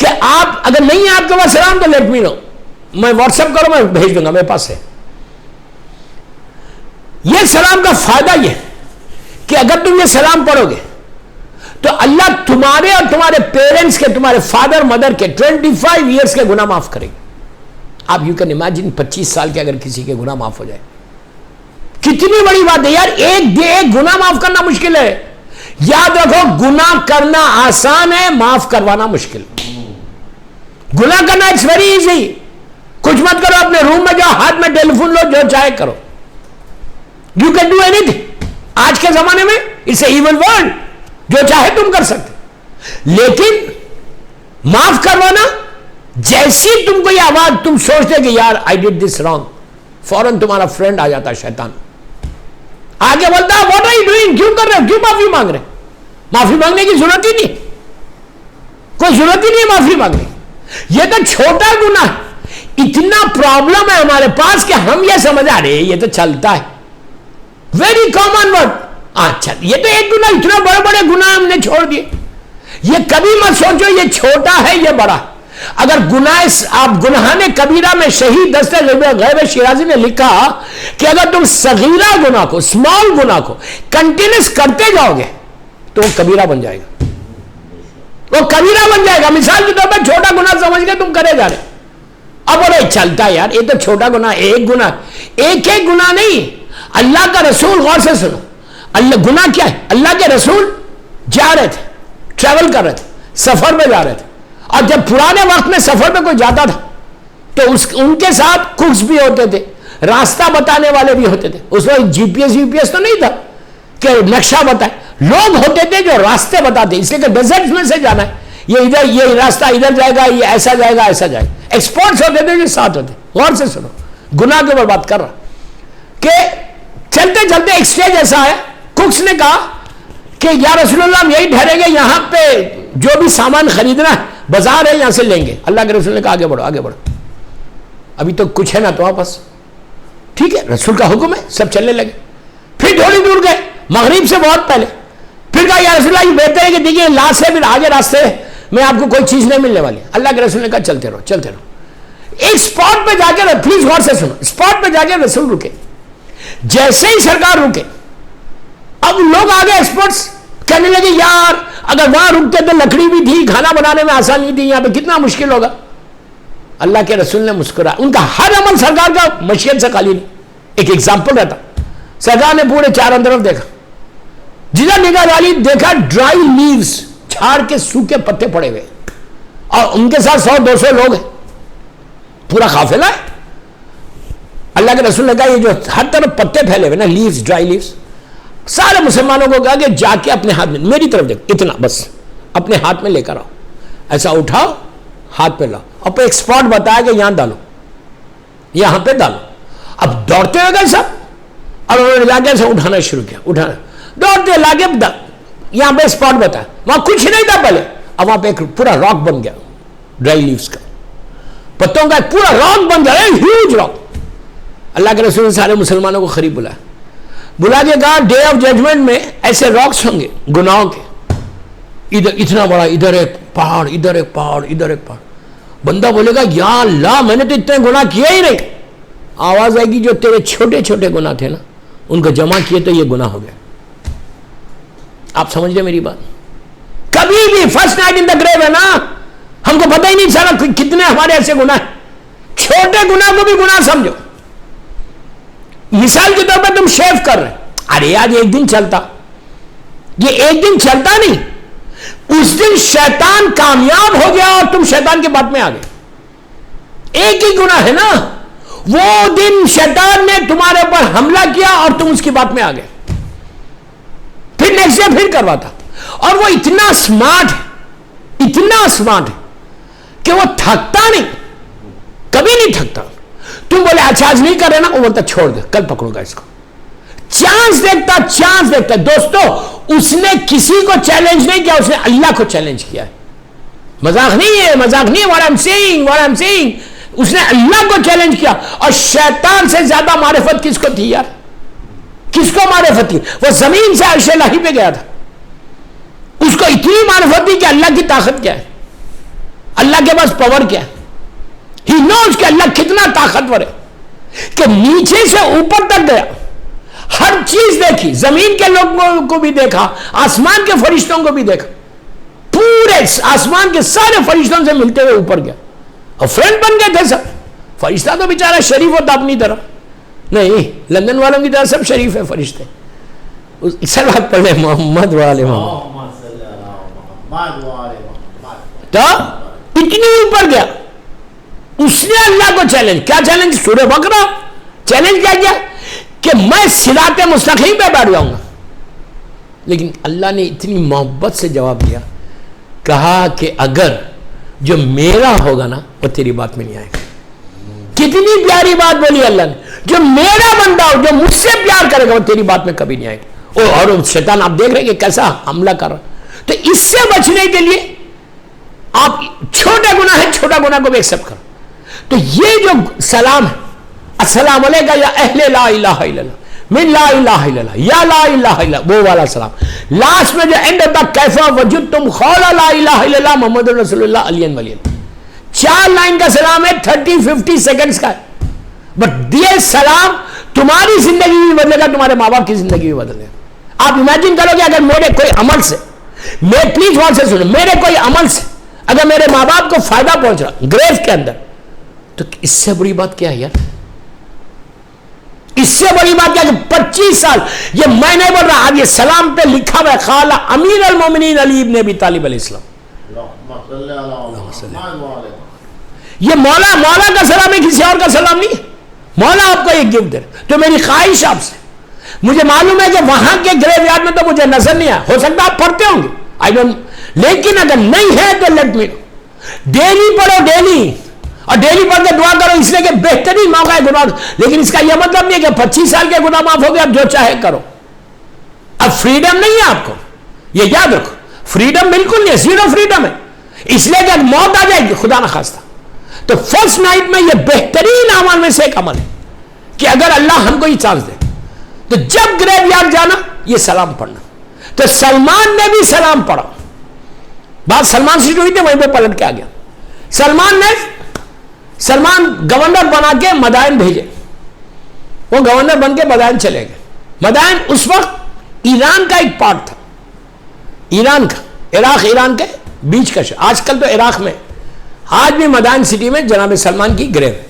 A: کہ آپ اگر نہیں ہے آپ کے پاس سلام تو لیٹ می نو, میں واٹس ایپ کرو, میں بھیج دوں گا, میرے پاس ہے. یہ سلام کا فائدہ یہ کہ اگر تم یہ سلام پڑھو گے تو اللہ تمہارے اور تمہارے پیرنٹس کے, تمہارے فادر مدر کے 25 ایئرس کے گناہ معاف کرے گے. آپ یو کین امیجن 25 سال کے اگر کسی کے گناہ معاف ہو جائے, کتنی بڑی بات ہے یار. ایک گناہ معاف کرنا مشکل ہے. یاد رکھو گناہ کرنا آسان ہے, معاف کروانا مشکل. گناہ کرنا اٹس ویری ایزی. کچھ مت کرو, اپنے روم میں جاؤ, ہاتھ میں ٹیلی فون لو, جو چاہے کرو. You can do any thing. آج کے زمانے میں اٹس اے ایون ورلڈ, جو چاہے تم کر سکتے. لیکن معاف کروانا, جیسی تم کو یہ آواز, تم سوچتے کہ یار آئی ڈیڈ دس رانگ, فوراً تمہارا فرینڈ آ جاتا ہے شیطان, آگے بولتا ہے واٹ آر یو ڈوئنگ, کیوں کر رہے ہو, کیوں معافی مانگ رہے. معافی مانگنے کی ضرورت ہی نہیں, کوئی ضرورت ہی نہیں ہے معافی مانگنے. یہ تو چھوٹا گناہ ہے. اتنا پرابلم ہے ہمارے پاس کہ ہم یہ سمجھ آ رہے یہ تو چلتا ہے, ویری کامن ورڈ. اچھا یہ تو ایک گناہ, اتنا بڑے بڑے گناہ ہم نے چھوڑ دیے. یہ کبھی مت سوچو یہ چھوٹا ہے یہ بڑا. اگر گناہ, آپ گناہان کبیرہ میں شہید دستہ غیب شیرازی نے لکھا کہ اگر تم صغیرہ گناہ کو, اسمال گناہ کو کنٹینیوس کرتے جاؤ گے تو وہ کبیرہ بن جائے گا, وہ کبیرہ بن جائے گا. مثال کے طور پر چھوٹا گناہ سمجھ کے تم کرے جا رہے, اب بولے چلتا ہے یار یہ تو چھوٹا گناہ, ایک گناہ, ایک گناہ نہیں. اللہ کا رسول, غور سے سنو, اللہ گناہ کیا ہے. اللہ کے رسول جا رہے تھے, ٹریول کر رہے تھے, سفر میں جا رہے تھے, اور جب پرانے وقت میں سفر میں کوئی جاتا تھا تو ان کے ساتھ ککس بھی ہوتے تھے, راستہ بتانے والے بھی ہوتے تھے. اس وقت جی پی ایس تو نہیں تھا کہ نقشہ بتائے, لوگ ہوتے تھے جو راستے بتاتے, اس لیے کہ ڈیزرٹ میں سے جانا ہے, یہ ادھر, یہ راستہ ادھر جائے گا, یہ ایسا جائے گا, ایسا جائے گا. ایکسپرٹس ہوتے تھے جو ساتھ ہوتے. غور سے سنو, گناہ کے اوپر بات کر رہا کہ چلتے چلتے ایک اسٹیج ایسا ہے, ککس نے کہا کہ یا رسول اللہ ہم یہی ٹھہریں گے, یہاں پہ جو بھی سامان خریدنا ہے بازار ہے یہاں سے لیں گے. اللہ کے رسول نے کہا آگے بڑھو, آگے بڑھو, ابھی تو کچھ ہے نا تو واپس. ٹھیک ہے, رسول کا حکم ہے, سب چلنے لگے. پھر تھوڑی دور گئے, مغرب سے بہت پہلے. پھر کہا یا رسول اللہ یہ بہتر ہے کہ دیکھیے لاس ہے, پھر آگے راستے میں آپ کو کوئی چیز نہیں ملنے والی. اللہ کے رسول نے کہا چلتے رہو, چلتے رہو. ایک اسپاٹ پہ جا کے, پلیز غور سے سنو, اسپاٹ پہ جا کے رسول رکے. جیسے ہی سرکار رکے, اب لوگ آگے ایکسپرٹس کہنے لگے یار اگر وہاں رکتے تو لکڑی بھی تھی, کھانا بنانے میں آسانی تھی, یہاں پہ کتنا مشکل ہوگا. اللہ کے رسول نے مسکرا. ان کا ہر عمل سرکار کا مشیت سے خالی نہیں. ایک ایگزامپل رہتا, سرکار نے پورے چاروں طرف دیکھا, جدھر نگاہ ڈالی دیکھا ڈرائی لیوز, جھاڑ کے سوکھے پتے پڑے ہوئے, اور ان کے ساتھ 100-200 لوگ ہیں, پورا قافلہ ہے. اللہ کے رسول نے کہا یہ جو ہر طرف پتے پھیلے ہوئے نا, لیوز, ڈرائی لیوز, سارے مسلمانوں کو کہا کہ جا کے اپنے ہاتھ میں, میری طرف دیکھو, اتنا بس اپنے ہاتھ میں لے کر آؤ, ایسا اٹھاؤ, ہاتھ پہ لاؤ, اور ایک اسپاٹ بتایا کہ یہاں ڈالو, یہاں پہ ڈالو. اب دوڑتے ہوئے گئے سب, اور انہوں نے لا کے ایسا اٹھانا شروع کیا, اٹھانا, دوڑتے لا کے یہاں پہ اسپاٹ بتایا, وہاں کچھ نہیں تھا پہلے, اب وہاں پہ ایک پورا راک بن گیا, ڈرائی لیوز کا, پتوں کا ایک پورا راک بن گیا, ہیوج راک. اللہ کے رسول نے سارے مسلمانوں کو قریب بلا کے کہا ڈے آف ججمنٹ میں ایسے راکس ہوں گے گناہوں کے, ادھر اتنا بڑا, ادھر ایک پہاڑ, ادھر ایک پہاڑ, ادھر ایک پہاڑ. بندہ بولے گا یا اللہ میں نے تو اتنے گناہ کیے ہی نہیں. آواز آئے گی جو تیرے چھوٹے چھوٹے گناہ تھے نا ان کو جمع کیے تو یہ گناہ ہو گیا. آپ سمجھ لیں میری بات. کبھی بھی فرسٹ نائٹ ان دا گریو ہے نا, ہم کو پتہ ہی نہیں چلا کتنے ہمارے ایسے گناہ ہیں. چھوٹے گناہ کو بھی گناہ سمجھو. مثال کے طور پر تم شیو کر رہے, ارے آج ایک دن چلتا, یہ ایک دن چلتا نہیں, اس دن شیطان کامیاب ہو گیا اور تم شیطان کے بات میں آ گئے. ایک ہی گناہ ہے نا, وہ دن شیطان نے تمہارے اوپر حملہ کیا اور تم اس کی بات میں آ گئے. پھر نیکسٹ ڈے پھر کرواتا, اور وہ اتنا اسمارٹ ہے, اتنا اسمارٹ ہے کہ وہ تھکتا نہیں, کبھی نہیں تھکتا. تم بولے اچھا آج نہیں کر رہے نا, وہ بولتا چھوڑ دے کل پکڑوں گا اس کو. چانس دیکھتا, چانس دیکھتا. دوستو اس نے کسی کو چیلنج نہیں کیا, اس نے اللہ کو چیلنج کیا ہے. مذاق نہیں ہے, مذاق نہیں ہے. what I'm saying, what I'm saying, اس نے اللہ کو چیلنج کیا. اور شیطان سے زیادہ معرفت کس کو تھی یار, کس کو معرفت تھی؟ وہ زمین سے عرش الہی پہ گیا تھا, اس کو اتنی معرفت تھی کہ اللہ کی طاقت کیا ہے, اللہ کے پاس پاور کیا ہے. ہی نوز کہ اللہ کتنا طاقتور ہے کہ نیچے سے اوپر تک گیا, ہر چیز دیکھی, زمین کے لوگوں کو بھی دیکھا, آسمان کے فرشتوں کو بھی دیکھا, پورے آسمان کے سارے فرشتوں سے ملتے ہوئے اوپر گیا اور فرینڈ بن گئے تھے سب. فرشتہ تو بیچارہ شریف ہوتا اپنی طرح نہیں, لندن والوں کی طرح سب شریف ہے فرشتے. صلوات پڑھ لیں محمد والے محمد. تو اتنی اوپر گیا, اس نے اللہ کو چیلنج, کیا چیلنج, سورہ بقرہ چیلنج کیا کہ میں صراط مستقیم پہ بیٹھ جاؤں گا. لیکن اللہ نے اتنی محبت سے جواب دیا, کہا کہ اگر جو میرا ہوگا نا وہ تیری بات میں نہیں آئے گا. کتنی پیاری بات بولی اللہ نے, جو میرا بندہ ہو, جو مجھ سے پیار کرے گا وہ تیری بات میں کبھی نہیں آئے گا. اور شیطان آپ دیکھ رہے ہیں کہ کیسا حملہ کر رہا. تو اس سے بچنے کے لیے آپ چھوٹا گناہ ہے, چھوٹا گناہ کو بھی ایکسپٹ کرو. تو یہ جو سلام ہے, السلام علیکم یا اہل لا الہ الا اللہ من لا الہ الا اللہ یا لا الہ الا اللہ, وہ والا سلام. لاسٹ میں جو اینڈ ہوتا کیفا وجدتم قول لا الہ الا اللہ محمد رسول اللہ علیہ ولی, 4 لائن کا سلام ہے, 30-50 سیکنڈز کا ہے. بٹ یہ سلام تمہاری زندگی بھی بدلے گا, تمہارے ماں باپ کی زندگی بھی بدلے گا. آپ امیجن کرو کہ اگر میرے کوئی عمل سے, میں پلیز غور سے سنو, میرے کوئی عمل سے اگر میرے ماں باپ کو فائدہ پہنچ رہا گریو کے اندر, تو اس سے بڑی بات کیا ہے یار, اس سے بڑی بات کیا کہ 25 سال, یہ میں نہیں بول رہا, آج یہ سلام پہ لکھا ہوا ہے قال امیر المومنین علی ابن ابی طالب علیہ السلام. یہ مولا کا سلام ہے, کسی اور کا سلام نہیں ہے. مولا آپ کو ایک گفٹ دے. تو میری خواہش آپ سے, مجھے معلوم ہے کہ وہاں کے گریو یارڈ میں تو مجھے نظر نہیں آیا, ہو سکتا آپ پڑھتے ہوں گے, آئی ڈونٹ, لیکن اگر نہیں ہے تو لیٹ می نو. ڈیلی پڑھو, ڈیلی, اور ڈیلی پڑھ کے دعا کرو, اس لیے کہ بہترین موقع ہے گناہ. لیکن اس کا یہ مطلب نہیں ہے کہ 25 سال کے گناہ معاف ہو گئے, اب جو چاہے کرو. اب فریڈم نہیں ہے آپ کو, یہ یاد رکھو, فریڈم بالکل نہیں ہے, زیرو فریڈم ہے. اس لیے کہ موت آ جائے گی خدا نہ خواستہ. تو فرسٹ نائٹ میں یہ بہترین اعمال میں سے ایک عمل ہے کہ اگر اللہ ہم کو یہ چانس دے تو جب گریو یارڈ جانا یہ سلام پڑھنا. تو سلمان نے بھی سلام پڑھا, بات سلمان سے ہوئی تھی, وہیں پہ پلٹ کے آ گیا. سلمان گورنر بنا کے مدائن بھیجے, وہ گورنر بن کے مدائن چلے گئے. مدائن اس وقت ایران کا ایک پارٹ تھا, ایران کا, عراق ایران کے بیچ کا شہر. آج کل تو عراق میں, آج بھی مدائن سٹی میں جناب سلمان کی گریو ہے.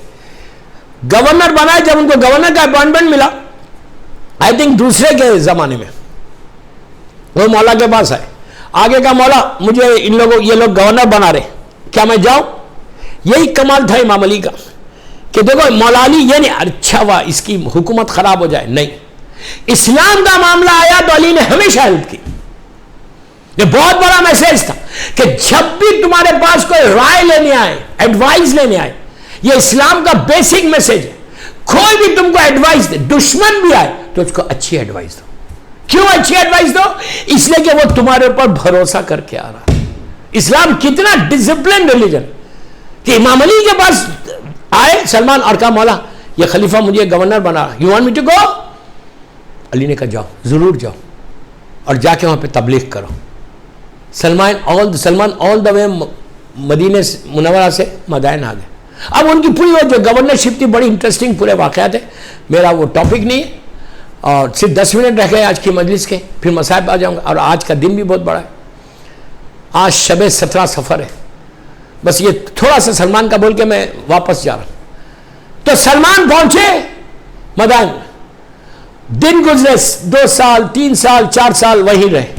A: گورنر بنائے, جب ان کو گورنر کا اپوائنٹمنٹ ملا, آئی تھنک دوسرے کے زمانے میں, وہ مولا کے پاس آئے, آگے کا مولا مجھے ان لوگوں, یہ لوگ گورنر بنا رہے, کیا میں جاؤں؟ یہی کمال تھا امام علی کا کہ دیکھو مولا علی یہ نہیں اچھا ہوا اس کی حکومت خراب ہو جائے, نہیں, اسلام کا معاملہ آیا تو علی نے ہمیشہ ہیلپ کی. یہ بہت بڑا میسج تھا کہ جب بھی تمہارے پاس کوئی رائے لینے آئے, ایڈوائز لینے آئے, یہ اسلام کا بیسک میسج ہے. کوئی بھی تم کو ایڈوائز دے, دشمن بھی آئے تو اس کو اچھی ایڈوائز دو. کیوں اچھی ایڈوائز دو؟ اس لیے کہ وہ تمہارے اوپر بھروسہ کر کے آ رہا. اسلام کتنا ڈسپلن ریلیجن کہ امام علی کے پاس آئے سلمان اور کہا مولا یہ خلیفہ مجھے گورنر بنا رہا, you want me to go? Ali نے کہا جاؤ, ضرور جاؤ, اور جا کے وہاں پہ تبلیغ کرو. سلمان آل دا وے مدینے منورہ سے مدائن آ گئے. اب ان کی پوری وہ جو گورنرشپ تھی بڑی انٹرسٹنگ, پورے واقعات ہے, میرا وہ ٹاپک نہیں ہے, اور صرف 10 منٹ رہ گئے آج کی مجلس کے, پھر مصائب پہ آ جاؤں گا. اور آج کا دن بھی بہت بڑا ہے, آج شب 17 سفر ہے. بس یہ تھوڑا سا سلمان کا بول کے میں واپس جا رہا ہوں. تو سلمان پہنچے مدائن, دن گزرے, 2 سال 3 سال 4 سال وہیں رہے.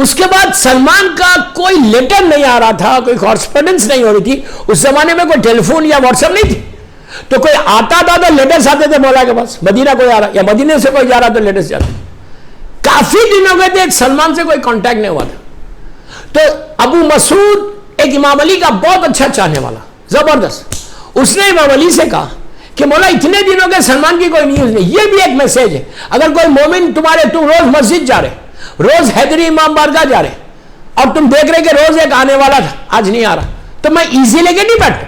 A: اس کے بعد سلمان کا کوئی لیٹر نہیں آ رہا تھا, کوئی کورسپونڈنس نہیں ہو رہی تھی. اس زمانے میں کوئی ٹیلی فون یا واٹس ایپ نہیں تھی, تو کوئی آتا تھا تو لیٹرز آتے تھے مولا کے پاس. مدینہ کوئی آ رہا یا مدینے سے کوئی جا رہا تو لیٹرز جاتے. کافی دن ہو گئے تھے سلمان سے کوئی کانٹیکٹ نہیں ہوا تھا. تو ابو مسعود ایک امام علی کا بہت اچھا چاہنے والا, زبردست, اس نے امام علی سے کہا کہ مولا اتنے دنوں کے سلمان کی کوئی نیوز نہیں. یہ بھی ایک میسج ہے, اگر کوئی مومن تمہارے, تم روز مسجد جا رہے, روز حیدری امام بارگاہ جا رہے, اور تم دیکھ رہے کہ روز ایک آنے والا تھا, آج نہیں آ رہا, تو میں ایزی لے کے نہیں بیٹھتا.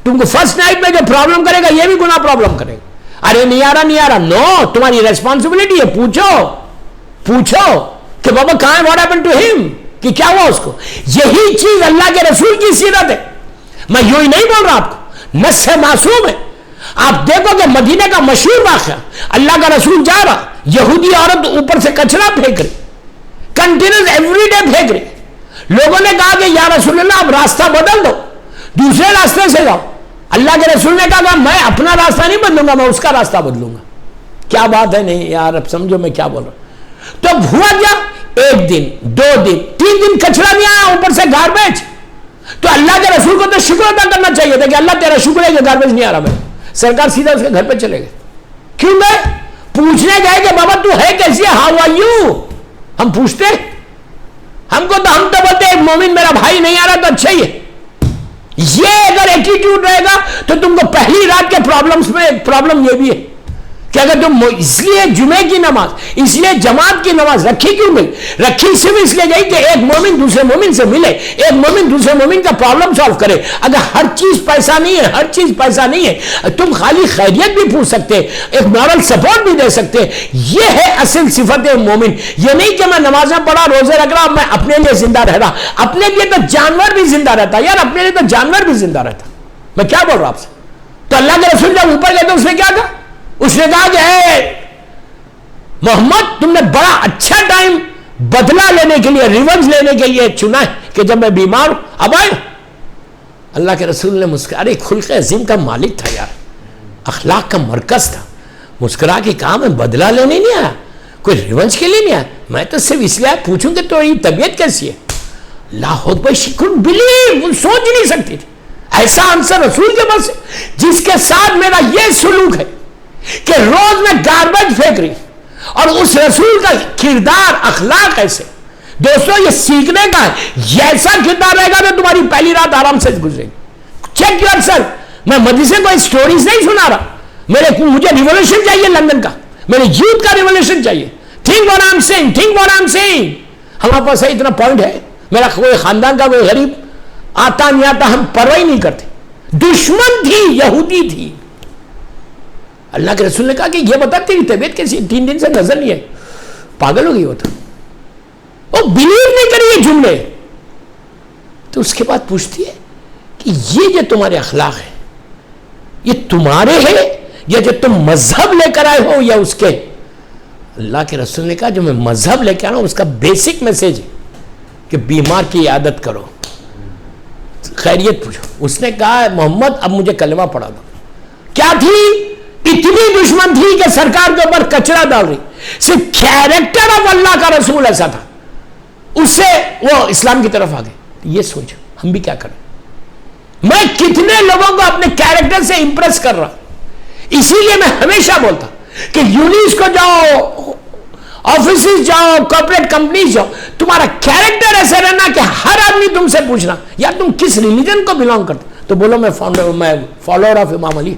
A: تم کو فرسٹ نائٹ میں جو پرابلم کرے گا یہ بھی گناہ پرابلم کرے گا. ارے نہیں آ رہا نہیں آ رہا, نو, تمہاری ریسپانسبلٹی ہے, پوچھو کہ بابا کہاں ہے, واٹ ہیپن ٹو ہم, کہ کیا ہوا اس کو. یہی چیز اللہ کے رسول کی سیرت ہے. میں یوں ہی نہیں بول رہا آپ کو, نص سے معصوم ہے. آپ دیکھو کہ مدینے کا مشہور واقعہ, اللہ کا رسول جا رہا, یہودی عورت اوپر سے کچرا پھینک رہی, کنٹینیوس ایوری ڈے پھینک رہی. لوگوں نے کہا کہ یا رسول اللہ اب راستہ بدل دو, دوسرے راستے سے جاؤ. اللہ کے رسول نے کہا کہ میں اپنا راستہ نہیں بدلوں گا, میں اس کا راستہ بدلوں گا. کیا بات ہے, نہیں یار اب سمجھو میں کیا بول رہا ہوں. تو اب ہوا کیا, 1 دن 2 دن 3 دن کچرا نہیں آیا, اوپر سے گاربیج. تو اللہ کے رسول کو تو شکر ادا کرنا چاہیے تھا کہ اللہ تیرا شکر ہے کہ گاربیج نہیں آ رہا. میں سرکار سیدھا اس کے گھر پہ چلے گئے. کیوں گئے؟ پوچھنے گئے کہ بابا تو ہے کیسی ہے, ہاؤ آر یو. ہم پوچھتے, ہم کو تو ہم تو بولتے ایک مومن میرا بھائی نہیں آ رہا تو اچھا ہی ہے. یہ اگر ایٹیٹیوڈ رہے گا تو تم کو پہلی رات کے پرابلمز میں ایک پرابلم یہ بھی ہے کہ اگر تم اس لیے جمعے کی نماز, اس لیے جماعت کی نماز رکھی کیوں گئی؟ رکھی صرف اس لیے گئی کہ ایک مومن دوسرے مومن سے ملے, ایک مومن دوسرے مومن کا پرابلم سالو کرے. اگر ہر چیز پیسہ نہیں ہے, ہر چیز پیسہ نہیں ہے, تم خالی خیریت بھی پوچھ سکتے, ایک مورل سپورٹ بھی دے سکتے. یہ ہے اصل صفت مومن. یہ نہیں کہ میں نمازیں پڑھا, روزے رکھ رہا, میں اپنے لیے زندہ رہ رہا. اپنے لیے تو جانور بھی زندہ رہتا یار, اپنے لیے تو جانور بھی زندہ رہتا. میں کیا بول رہا ہوں آپ سے. تو اللہ کے رسول جب اوپر گئے تو اس نے کیا کہا؟ اس نے کہا کہ اے محمد تم نے بڑا اچھا ٹائم بدلہ لینے کے لیے, ریونج لینے کے لیے چنا ہے کہ جب میں بیمار ہوں اب آئے. اللہ کے رسول نے مسکرا, خلق عظیم کا مالک تھا یار, اخلاق کا مرکز تھا, مسکرا کے کہا میں بدلہ لینے نہیں آیا, کوئی ریونج کے لیے نہیں آیا, میں تو صرف اس لیے پوچھوں کہ تو یہ طبیعت کیسی ہے. اللہ اکبر, شی couldn't believe, وہ سوچ نہیں سکتی تھی ایسا آنسر رسول کے پاس, جس کے ساتھ میرا یہ سلوک ہے کہ روز میں گاربیج پھینک رہی, اور اس رسول کا کردار اخلاق ایسے. دوستو یہ سیکھنے کا ہے, ایسا کردار رہے گا تو تمہاری پہلی رات آرام سے گزرے گی. Check your self. میں مدرسے کو سٹوریز نہیں سنا رہا, مجھے ریولیوشن چاہیے لندن کا, میرے یوتھ کا ریولیوشن چاہیے. Think what I am saying, think what I am saying. ہمارے پاس اتنا پوائنٹ ہے, میرا کوئی خاندان کا کوئی غریب آتا نہیں آتا, ہم پرواہ نہیں کرتے. دشمن تھی, یہودی تھی. اللہ کے رسول نے کہا کہ یہ بتا تیری طبیعت کیسی, 3 دن سے نظر نہیں ہے, پاگل ہو گئی ہوتا. وہ بلیو نہیں کری یہ جملے. تو اس کے بعد پوچھتی ہے کہ یہ جو تمہارے اخلاق ہے یہ تمہارے ہیں یا جو تم مذہب لے کر آئے ہو یا اس کے؟ اللہ کے رسول نے کہا جو میں مذہب لے کے آیا ہوں اس کا بیسک میسج ہے کہ بیمار کی عادت کرو, خیریت پوچھو. اس نے کہا محمد اب مجھے کلمہ پڑھا دو. کیا تھی؟ اتنی دشمن تھی کہ سرکار کے اوپر کچرا ڈال رہی. صرف کیریکٹر آف اللہ کا رسول ایسا تھا, اس سے وہ اسلام کی طرف آ گئے. یہ سوچ ہم بھی کیا کریں. میں کتنے لوگوں کو اپنے کیریکٹر سے امپریس کر رہا. اسی لیے میں ہمیشہ بولتا کہ یونیس کو جاؤ, آفیسز جاؤ, کارپوریٹ کمپنیز جاؤ, تمہارا کیریکٹر ایسا رہنا کہ ہر آدمی تم سے پوچھنا یا تم کس ریلیجن کو بلانگ کرتے, تو بولو میں فالوور آف امام علی.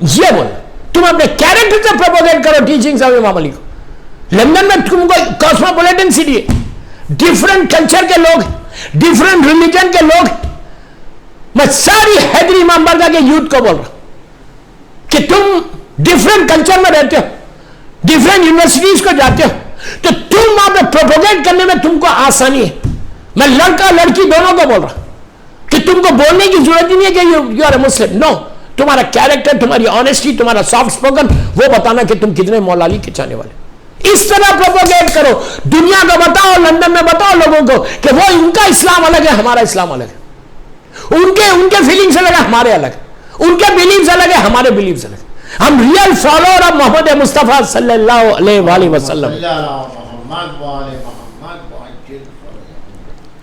A: یہ بولو, تم اپنے کیریکٹر سے پروپوگیٹ کرو ٹیچنگز آف امام علی کو. لندن میں تم کو کاسموپولیٹن سٹی ہے, ڈفرنٹ کلچر کے لوگ, ڈفرنٹ ریلیجن کے لوگ. میں ساری حیدری امام بارگاہ کے یوتھ کو بول رہا ہوں کہ تم ڈفرنٹ کلچر میں رہتے ہو, ڈفرنٹ یونیورسٹیز کو جاتے ہو, تو تم وہاں پہ پروپوگیٹ کرنے میں تم کو آسانی ہے. میں لڑکا لڑکی دونوں کو بول رہا ہوں کہ تم کو بولنے کی ضرورت ہی نہیں ہے کہ یو آر اے مسلم. نو, تمہارا کیریکٹر, تمہاری آنےسٹی, تمہارا سافٹ اسپوکن, وہ بتانا کہ تم کتنے مولا علی کے چاہنے والے. اس طرح پروپوگیٹ کرو, دنیا کو بتاؤ, لندن میں بتاؤ لوگوں کو کہ وہ ان کا اسلام الگ ہے, ہمارا اسلام الگ ہے. ان کے فیلنگز الگ ہے, ہمارے الگ. ان کے بلیفز الگ ہے, ہمارے بلیفز الگ. ہم ریئل فالوور آف محمد مصطفیٰ صلی اللہ علیہ وآلہ وسلم.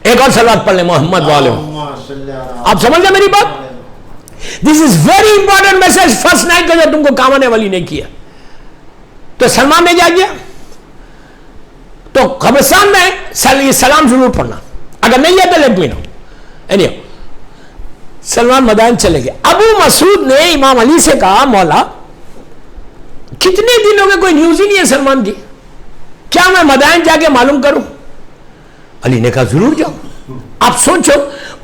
A: ایک اور صلوات پڑھ لیں, محمد والے. آپ سمجھ گئے میری بات؟ This is very important message. First night کا جو تم کو کامنے والی نے کیا, تو سلمان نے کیا کیا؟ تو قبرستان میں یہ سلام ضرور پڑھنا, اگر نہیں ہے تو لیٹ می نو. اینی سلمان مدائن چلے گئے. ابو مسعود نے امام علی سے کہا مولا کتنے دن ہو گئے کوئی نیوز ہی نہیں ہے سلمان کی, کیا میں مدائن جا کے معلوم کروں؟ علی نے کہا ضرور جاؤ. آپ سوچو,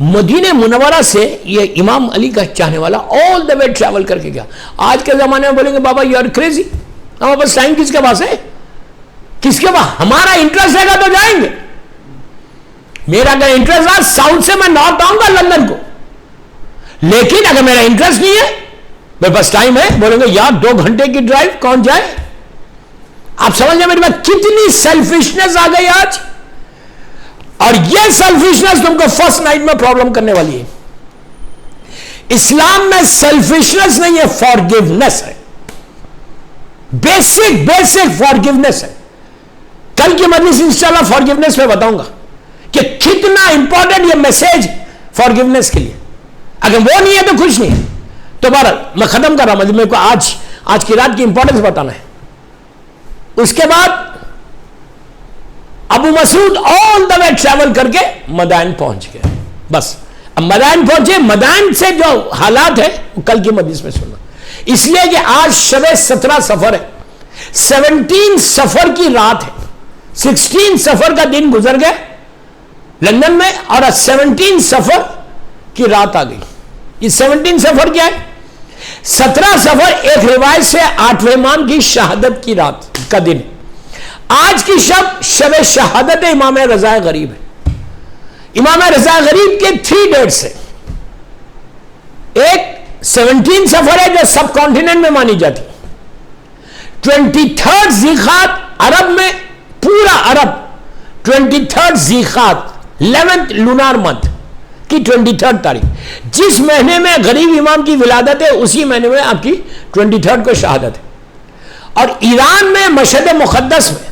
A: مدینہ منورہ سے یہ امام علی کا چاہنے والا آل دا وے ٹریول کر کے گیا. آج کے زمانے میں بولیں گے بابا یو آر کریزی, ہمارے پاس ٹائم کس کے پاس ہے, کس کے پاس؟ ہمارا انٹرسٹ رہے گا تو جائیں گے. میرا اگر انٹرسٹ رہا ساؤتھ سے میں نارتھ آؤں گا لندن کو, لیکن اگر میرا انٹرسٹ نہیں ہے, میرے پاس ٹائم ہے, بولیں گے یار 2 گھنٹے کی ڈرائیو کون جائے. آپ سمجھ لیں میری بات, کتنی سیلفشنس آ گئی آج. اور یہ سیلفشنس تم کو فرسٹ نائٹ میں پرابلم کرنے والی ہے. اسلام میں سیلفشنس نہیں ہے, فارگیونیس ہے, بیسک فارگیونیس ہے. کل کی مجلس انشاءاللہ فارگیونیس میں بتاؤں گا کہ کتنا امپورٹنٹ یہ میسج فارگیونیس کے لیے. اگر وہ نہیں ہے تو کچھ نہیں ہے. تو بہرحال میں ختم کر رہا ہوں, میرے کو آج کی رات کی امپورٹنس بتانا ہے. اس کے بعد ابو مسعود آل دا وے ٹریول کر کے مدائن پہنچ گئے. بس اب مدائن پہنچے, مدائن سے جو حالات ہے وہ کل کی مجلس میں سننا, اس لیے کہ آج شب 17 سفر ہے, 17 سفر کی رات ہے. 16 سفر کا دن گزر گئے لندن میں, اور 17 سفر کی رات آ گئی. یہ 17 سفر کیا ہے؟ 17 سفر ایک روایت سے 8ویں امام کی شہادت کی رات کا دن. آج کی شب شہادت امام رضا غریب ہے. امام رضا غریب کے 3 ڈیٹس ہیں. ایک 17 سفر ہے جو سب کانٹیننٹ میں مانی جاتی, 23 ذیقعت عرب میں, پورا عرب 23 ذیقعت 11th لونار منتھ کی 23 تاریخ, جس مہینے میں غریب امام کی ولادت ہے اسی مہینے میں آپ کی 23 کو شہادت ہے. اور ایران میں مشہد مقدس میں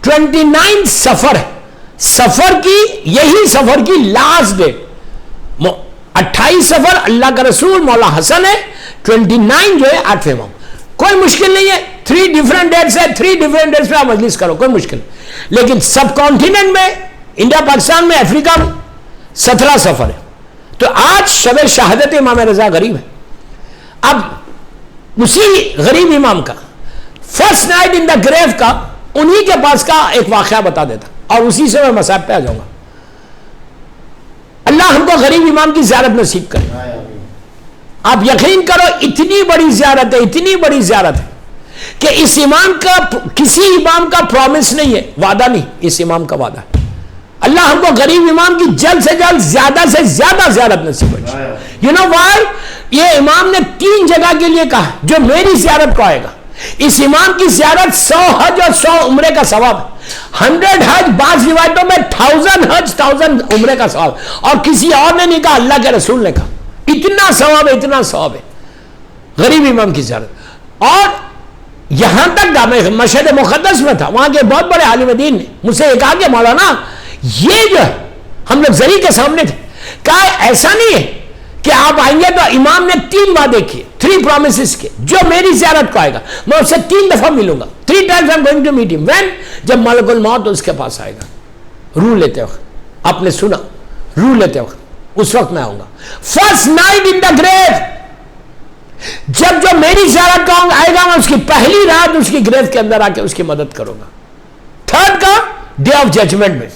A: 29 سفر ہے. سفر کی, یہی سفر کی لاسٹ ڈیٹ 28 سفر اللہ کا رسول مولا حسن ہے, 29 جو ہے 8ویں امام. کوئی مشکل نہیں ہے, 3 ڈیفرنٹ ڈیٹس ہے, 3 ڈیفرنٹ ڈیٹس پہ آپ مجلس کرو, کوئی مشکل نہیں. لیکن سب کانٹیننٹ میں, انڈیا پاکستان میں, افریقہ میں 17 سفر ہے. تو آج شب شہادت امام رضا غریب ہے. اب اسی غریب امام کا فرسٹ نائٹ ان دا گریو کا, انہی کے پاس کا ایک واقعہ بتا دیتا, اور اسی سے میں مصائب پہ آ جاؤں گا. اللہ ہم کو غریب امام کی زیارت نصیب کرے. آپ یقین کرو اتنی بڑی زیارت ہے, اتنی بڑی زیارت ہے کہ اس امام کا, کسی امام کا پرومس نہیں ہے, وعدہ نہیں, اس امام کا وعدہ ہے. اللہ ہم کو غریب امام کی جلد سے جلد زیادہ سے زیادہ زیارت نصیب کرے. یو نو وائی, یہ امام نے 3 جگہ کے لیے کہا جو میری زیارت کو آئے گا. اس امام کی زیارت 100 حج اور 100 عمرے کا ثواب ہے. 100 حج, بعض روایتوں میں 1000 حج 1000 عمرے کا ثواب, اور کسی اور نے نہیں کہا, اللہ کے رسول نے کہا. اتنا ثواب ہے, اتنا ثواب ہے غریب امام کی زیارت. اور یہاں تک میں مشہد مقدس میں تھا, وہاں کے بہت بڑے عالم دین نے مجھ سے یہ کہا کہ مولانا یہ جو ہے, ہم لوگ زری کے سامنے تھے, کہا ایسا نہیں ہے کہ آپ آئیں گے تو امام نے 3 وعدے کیے, 3 پرومسز کے, جو میری زیارت کو آئے گا میں اس سے 3 دفعہ ملوں گا. 3 times I'm going to meet him. When? جب ملک الموت اس کے پاس آئے گا, روح لیتے وقت. آپ نے سنا, روح لیتے وقت, اس وقت میں آؤں گا. فرسٹ نائٹ ان دا گریو, جب جو میری زیارت کا آئے گا میں اس کی پہلی رات اس کی گریو کے اندر آ کے اس کی مدد کروں گا. 3rd کا ڈے آف ججمنٹ میں,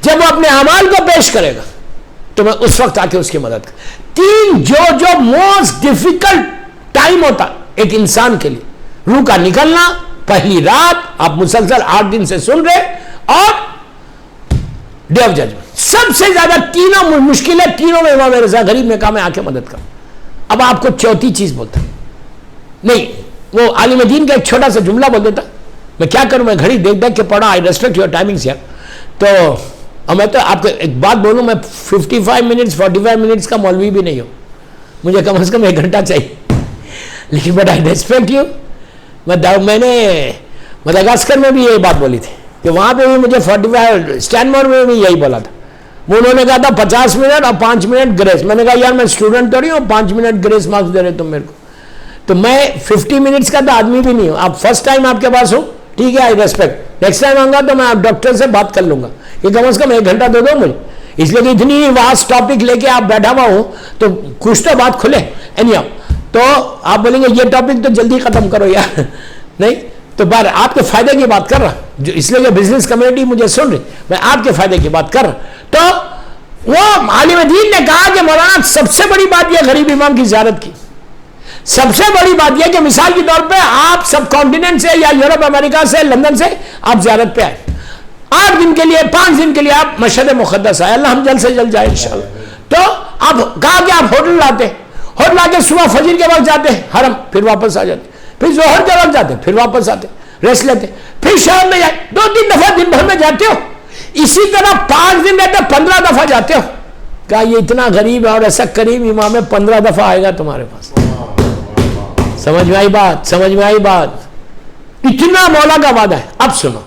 A: جب وہ اپنے اعمال کو پیش کرے گا تو میں اس وقت آ کے اس کی مدد کروں. 3 جو موسٹ ڈیفیکلٹ ٹائم ہوتا ایک انسان کے لیے, روح کا نکلنا, پہلی رات, آپ مسلسل 8 دن سے سن رہے, اور ڈے آف ججمنٹ. سب سے زیادہ تینوں مشکل ہے, تینوں میں امام رضا غریب نے کہا میں آ کے مدد کروں. اب آپ کو چوتھی چیز بولتا نہیں, وہ عالم دین کا ایک چھوٹا سا جملہ بول دیتا. میں کیا کروں, میں گھڑی دیکھ دیکھ کے پڑھا, آئی ریسپیکٹ یور ٹائمنگس یار. تو میں تو آپ کو ایک بات بولوں, میں 55 منٹس 45 منٹس کا مولوی بھی نہیں ہوں, مجھے کم از کم 1 گھنٹہ چاہیے. لیکن بٹ آئی ریسپیکٹ یو. میں نے مدغاسکر میں بھی یہی بات بولی تھی کہ وہاں پہ بھی مجھے 45, اسٹینمور میں بھی یہی بولا تھا. وہ انہوں نے کہا تھا 50 منٹ اور 5 منٹ گریس. میں نے کہا یار میں اسٹوڈنٹ تو نہیں ہوں, 5 منٹ گریس مارکس دے رہے تم میرے کو. تو میں 50 منٹس کا تو آدمی بھی نہیں ہوں. آپ فرسٹ ٹائم آپ کے پاس ہوں, ٹھیک ہے, آئی ریسپیکٹ. نیکسٹ ٹائم آؤں گا تو میں آپ ڈاکٹر سے بات کر لوں گا کہ کم از کم 1 گھنٹہ دے دو مجھے, اس لیے کہ اتنی واسٹ ٹاپک لے کے آپ بیٹھا ہوا ہوں تو کچھ تو بات کھلے. تو آپ بولیں گے یہ ٹاپک تو جلدی ختم کرو یار, نہیں تو بار آپ کے فائدے کی بات کر رہا, جو اس لیے کہ بزنس کمیونٹی مجھے سن رہی, میں آپ کے فائدے کی بات کر رہا. تو وہ عالم دین نے کہا کہ مولانا سب سے بڑی بات یہ غریب امام کی زیارت کی, سب سے بڑی بات یہ کہ مثال کے طور پہ آپ سب کانٹیننٹ سے یا یورپ امریکہ سے لندن سے آپ زیارت پہ آئے, 8 دن کے لیے 5 دن کے لیے آپ مشہد مقدس آئے, اللہ ہم جلد سے جلد جائیں انشاءاللہ. تو اب کہا کہ آپ ہوٹل لاتے, ہوٹل آ کے صبح فجر کے وقت جاتے حرم, پھر واپس آ جاتے, پھر ظہر کے وقت جاتے, پھر واپس آتے, ریسٹ لیتے, پھر شام میں جائے, 2-3 دفعہ دن بھر میں جاتے ہو. اسی طرح 5 دن رہتے 15 دفعہ جاتے ہو. کہا یہ اتنا غریب ہے اور ایسا کریم امام ہے, 15 دفعہ آئے گا تمہارے پاس. سمجھ میں آئی بات, سمجھ میں آئی بات, اتنا مولا کا وعدہ ہے. اب سنو,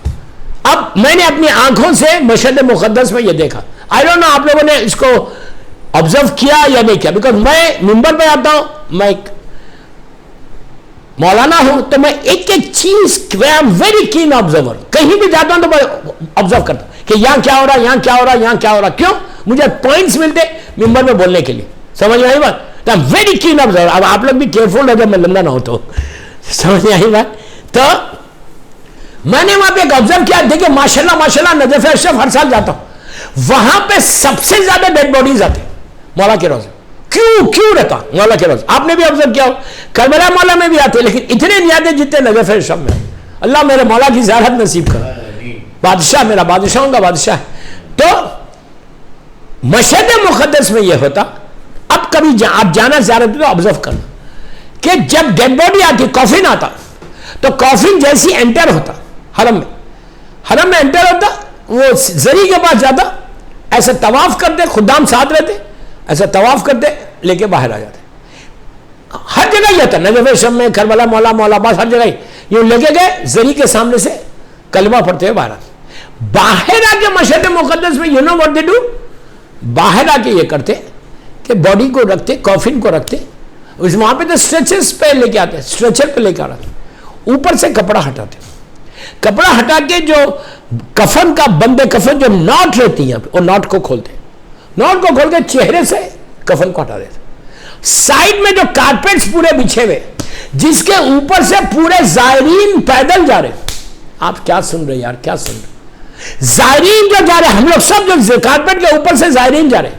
A: اب میں نے اپنی آنکھوں سے مشہد مقدس میں یہ دیکھا. آئی ڈونٹ نو آپ لوگوں نے اس کو آبزرو کیا یا نہیں کیا, بیکاز میں منبر پہ آتا ہوں, میں ایک مولانا ہوں, تو میں ایک ایک چیز ویری کین آبزرور, کہیں بھی جاتا ہوں تو میں آبزرو کرتا ہوں کہ یہاں کیا ہو رہا, یہاں کیا ہو رہا, یہاں کیا ہو رہا. کیوں؟ مجھے پوائنٹس ملتے منبر میں بولنے کے لیے. سمجھ میں آئی بات؟ تو ویری کین آبزرور. اب آپ لوگ بھی کیئرفل رہے جب میں لندن ہوں تو. سمجھ میں آئی بات؟ تو میں نے وہاں پہ ایک آبزرو کیا, دیکھیں ماشاءاللہ ماشاءاللہ نجف اشرف ہر سال جاتا ہوں, وہاں پہ سب سے زیادہ ڈیڈ باڈیز آتے مولا کے روزے. کیوں رہتا مولا کے روزے؟ آپ نے بھی آبزرو کیا ہو, کربلا مولا میں بھی آتے, لیکن اتنے نہیں آتے جتنے نجف اشرف میں. اللہ میرے مولا کی زیارت نصیب کرے. بادشاہ میرا بادشاہوں کا بادشاہ ہے. تو مشہد مقدس میں یہ ہوتا, اب کبھی آپ جانا زیارت تو آبزرو کرنا کہ جب ڈیڈ باڈی آتی, کافن آتا, تو کافن جیسی انٹر ہوتا حرم میں انٹر ہوتا, وہ زری کے پاس جاتا, ایسے طواف کرتے, خدام ساتھ رہتے, ایسا طواف کرتے, لے کے باہر آ جاتے. ہر جگہ یہ ہوتا, نجف شم میں, کربلا مولا, مولا عباس, ہر جگہ یہ لے کے گئے, زری کے سامنے سے کلمہ پڑھتے ہوئے باہر آتے. باہر آ کے مشہد مقدس میں you know what they do, باہر آ کے یہ کرتے کہ باڈی کو رکھتے, کافن کو رکھتے, وہاں پہ تو اسٹریچرز پہ لے کے آتے, اسٹریچر پہ لے کے آتے, اوپر سے کپڑا ہٹاتے, کپڑا ہٹا کے جو کفن کا بندے کفن جو ناٹ رہتی ہیں وہ ناٹ کو کھولتے, ناٹ کو کھول کے چہرے سے کفن کو ہٹا دیتے. سائڈ میں جو کارپیٹس پورے بچھے ہوئے, جس کے اوپر سے پورے زائرین پیدل جا رہے. آپ کیا سن رہے یار, کیا سن رہے؟ زائرین جو جا رہے, ہم لوگ سب جو کارپیٹ کے اوپر سے زائرین جا رہے,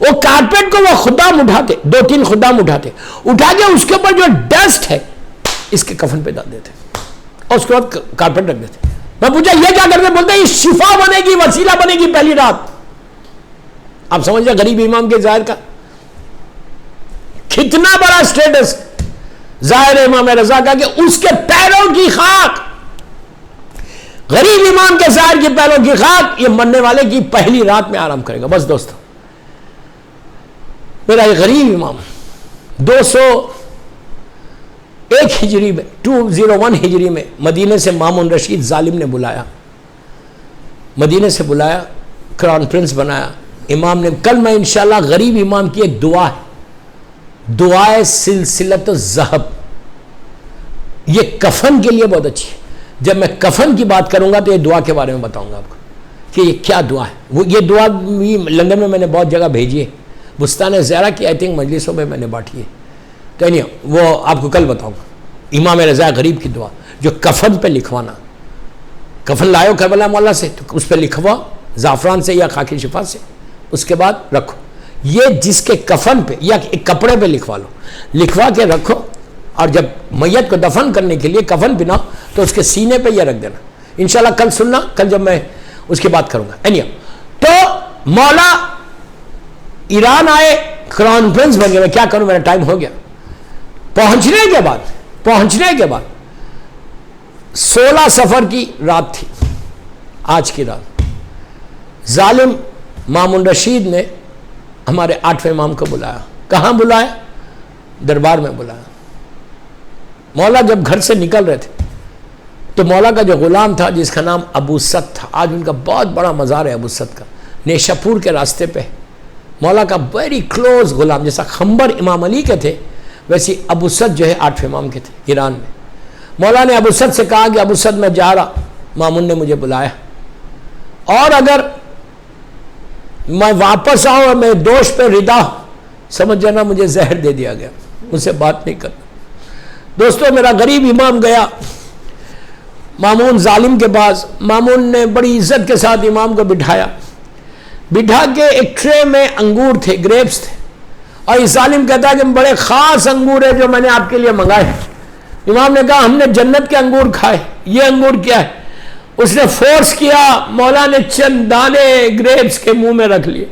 A: وہ کارپیٹ کو وہ خدام اٹھاتے, 2-3 خدام اٹھاتے, اٹھا کے اس کے اوپر جو ڈسٹ ہے اس کے کفن پہ ڈال دیتے اور اس کے بعد کارپیٹ رکھ دیتے. میں پوچھا یہ کیا کرتے؟ بولتے یہ شفا بنے گی, وسیلہ بنے گی پہلی رات. آپ سمجھ جائے غریب امام کے ظاہر کا کتنا بڑا سٹیٹس ظاہر امام رضا کا, کہ اس کے پیروں کی خاک, غریب امام کے ظاہر کے پیروں کی خاک, یہ مرنے والے کی پہلی رات میں آرام کرے گا. بس دوستو, میرا یہ غریب امام 201 ہجری میں 201 ہجری میں مدینے سے مامون رشید ظالم نے بلایا, مدینے سے بلایا, کراؤن پرنس بنایا. امام نے, کل میں انشاءاللہ غریب امام کی ایک دعا ہے, دعائے سلسلۃ الذہب, یہ کفن کے لیے بہت اچھی ہے. جب میں کفن کی بات کروں گا تو یہ دعا کے بارے میں بتاؤں گا آپ کو کہ یہ کیا دعا ہے. وہ یہ دعا بھی لندن میں نے بہت جگہ بھیجی ہے, بستان زہرا کی آئی تھنک مجلسوں میں نے بانٹی ہے, تو نہیں وہ آپ کو کل بتاؤں گا. امام رضا غریب کی دعا جو کفن پہ لکھوانا, کفن لائے ہو کربلا مولا سے تو اس پہ لکھوا زعفران سے یا خاکی شفا سے, اس کے بعد رکھو. یہ جس کے کفن پہ یا ایک کپڑے پہ لکھوا لو, لکھوا کے رکھو, اور جب میت کو دفن کرنے کے لیے کفن پہناؤ تو اس کے سینے پہ یہ رکھ دینا. انشاءاللہ کل سننا, کل جب میں اس کی بات کروں گا. تو مولا ایران آئے, کراؤن پرنس بن گئے. میں کیا کروں, میرا ٹائم ہو گیا. پہنچنے کے بعد 16 صفر کی رات تھی, آج کی رات. ظالم مامون رشید نے ہمارے 8ویں امام کو بلایا. کہاں بلایا؟ دربار میں بلایا. مولا جب گھر سے نکل رہے تھے تو مولا کا جو غلام تھا جس کا نام ابو ست تھا, آج ان کا بہت بڑا مزار ہے ابو ست کا, نیشاپور کے راستے پہ. مولا کا ویری کلوز غلام, جیسا خمبر امام علی کے تھے ویسے ابو ست جو ہے 8ویں امام کے تھے ایران میں. مولا نے ابو ست سے کہا کہ ابو ست میں جا رہا, مامون نے مجھے بلایا, اور اگر میں واپس آؤں اور میں دوش پہ ردا سمجھ جانا مجھے زہر دے دیا گیا, مجھ سے بات نہیں کرنا. دوستو میرا غریب امام گیا مامون ظالم کے پاس. مامون نے بڑی عزت کے ساتھ امام کو بٹھایا, بٹھا کے ایک ٹرے میں انگور تھے, گریپس تھے, اور اس ظالم کہتا ہے کہ بڑے خاص انگور ہے جو میں نے آپ کے لیے منگائے. امام نے کہا ہم نے جنت کے انگور کھائے, یہ انگور کیا ہے؟ اس نے فورس کیا، مولا نے چند دانے گریپس کے منہ میں رکھ لیے،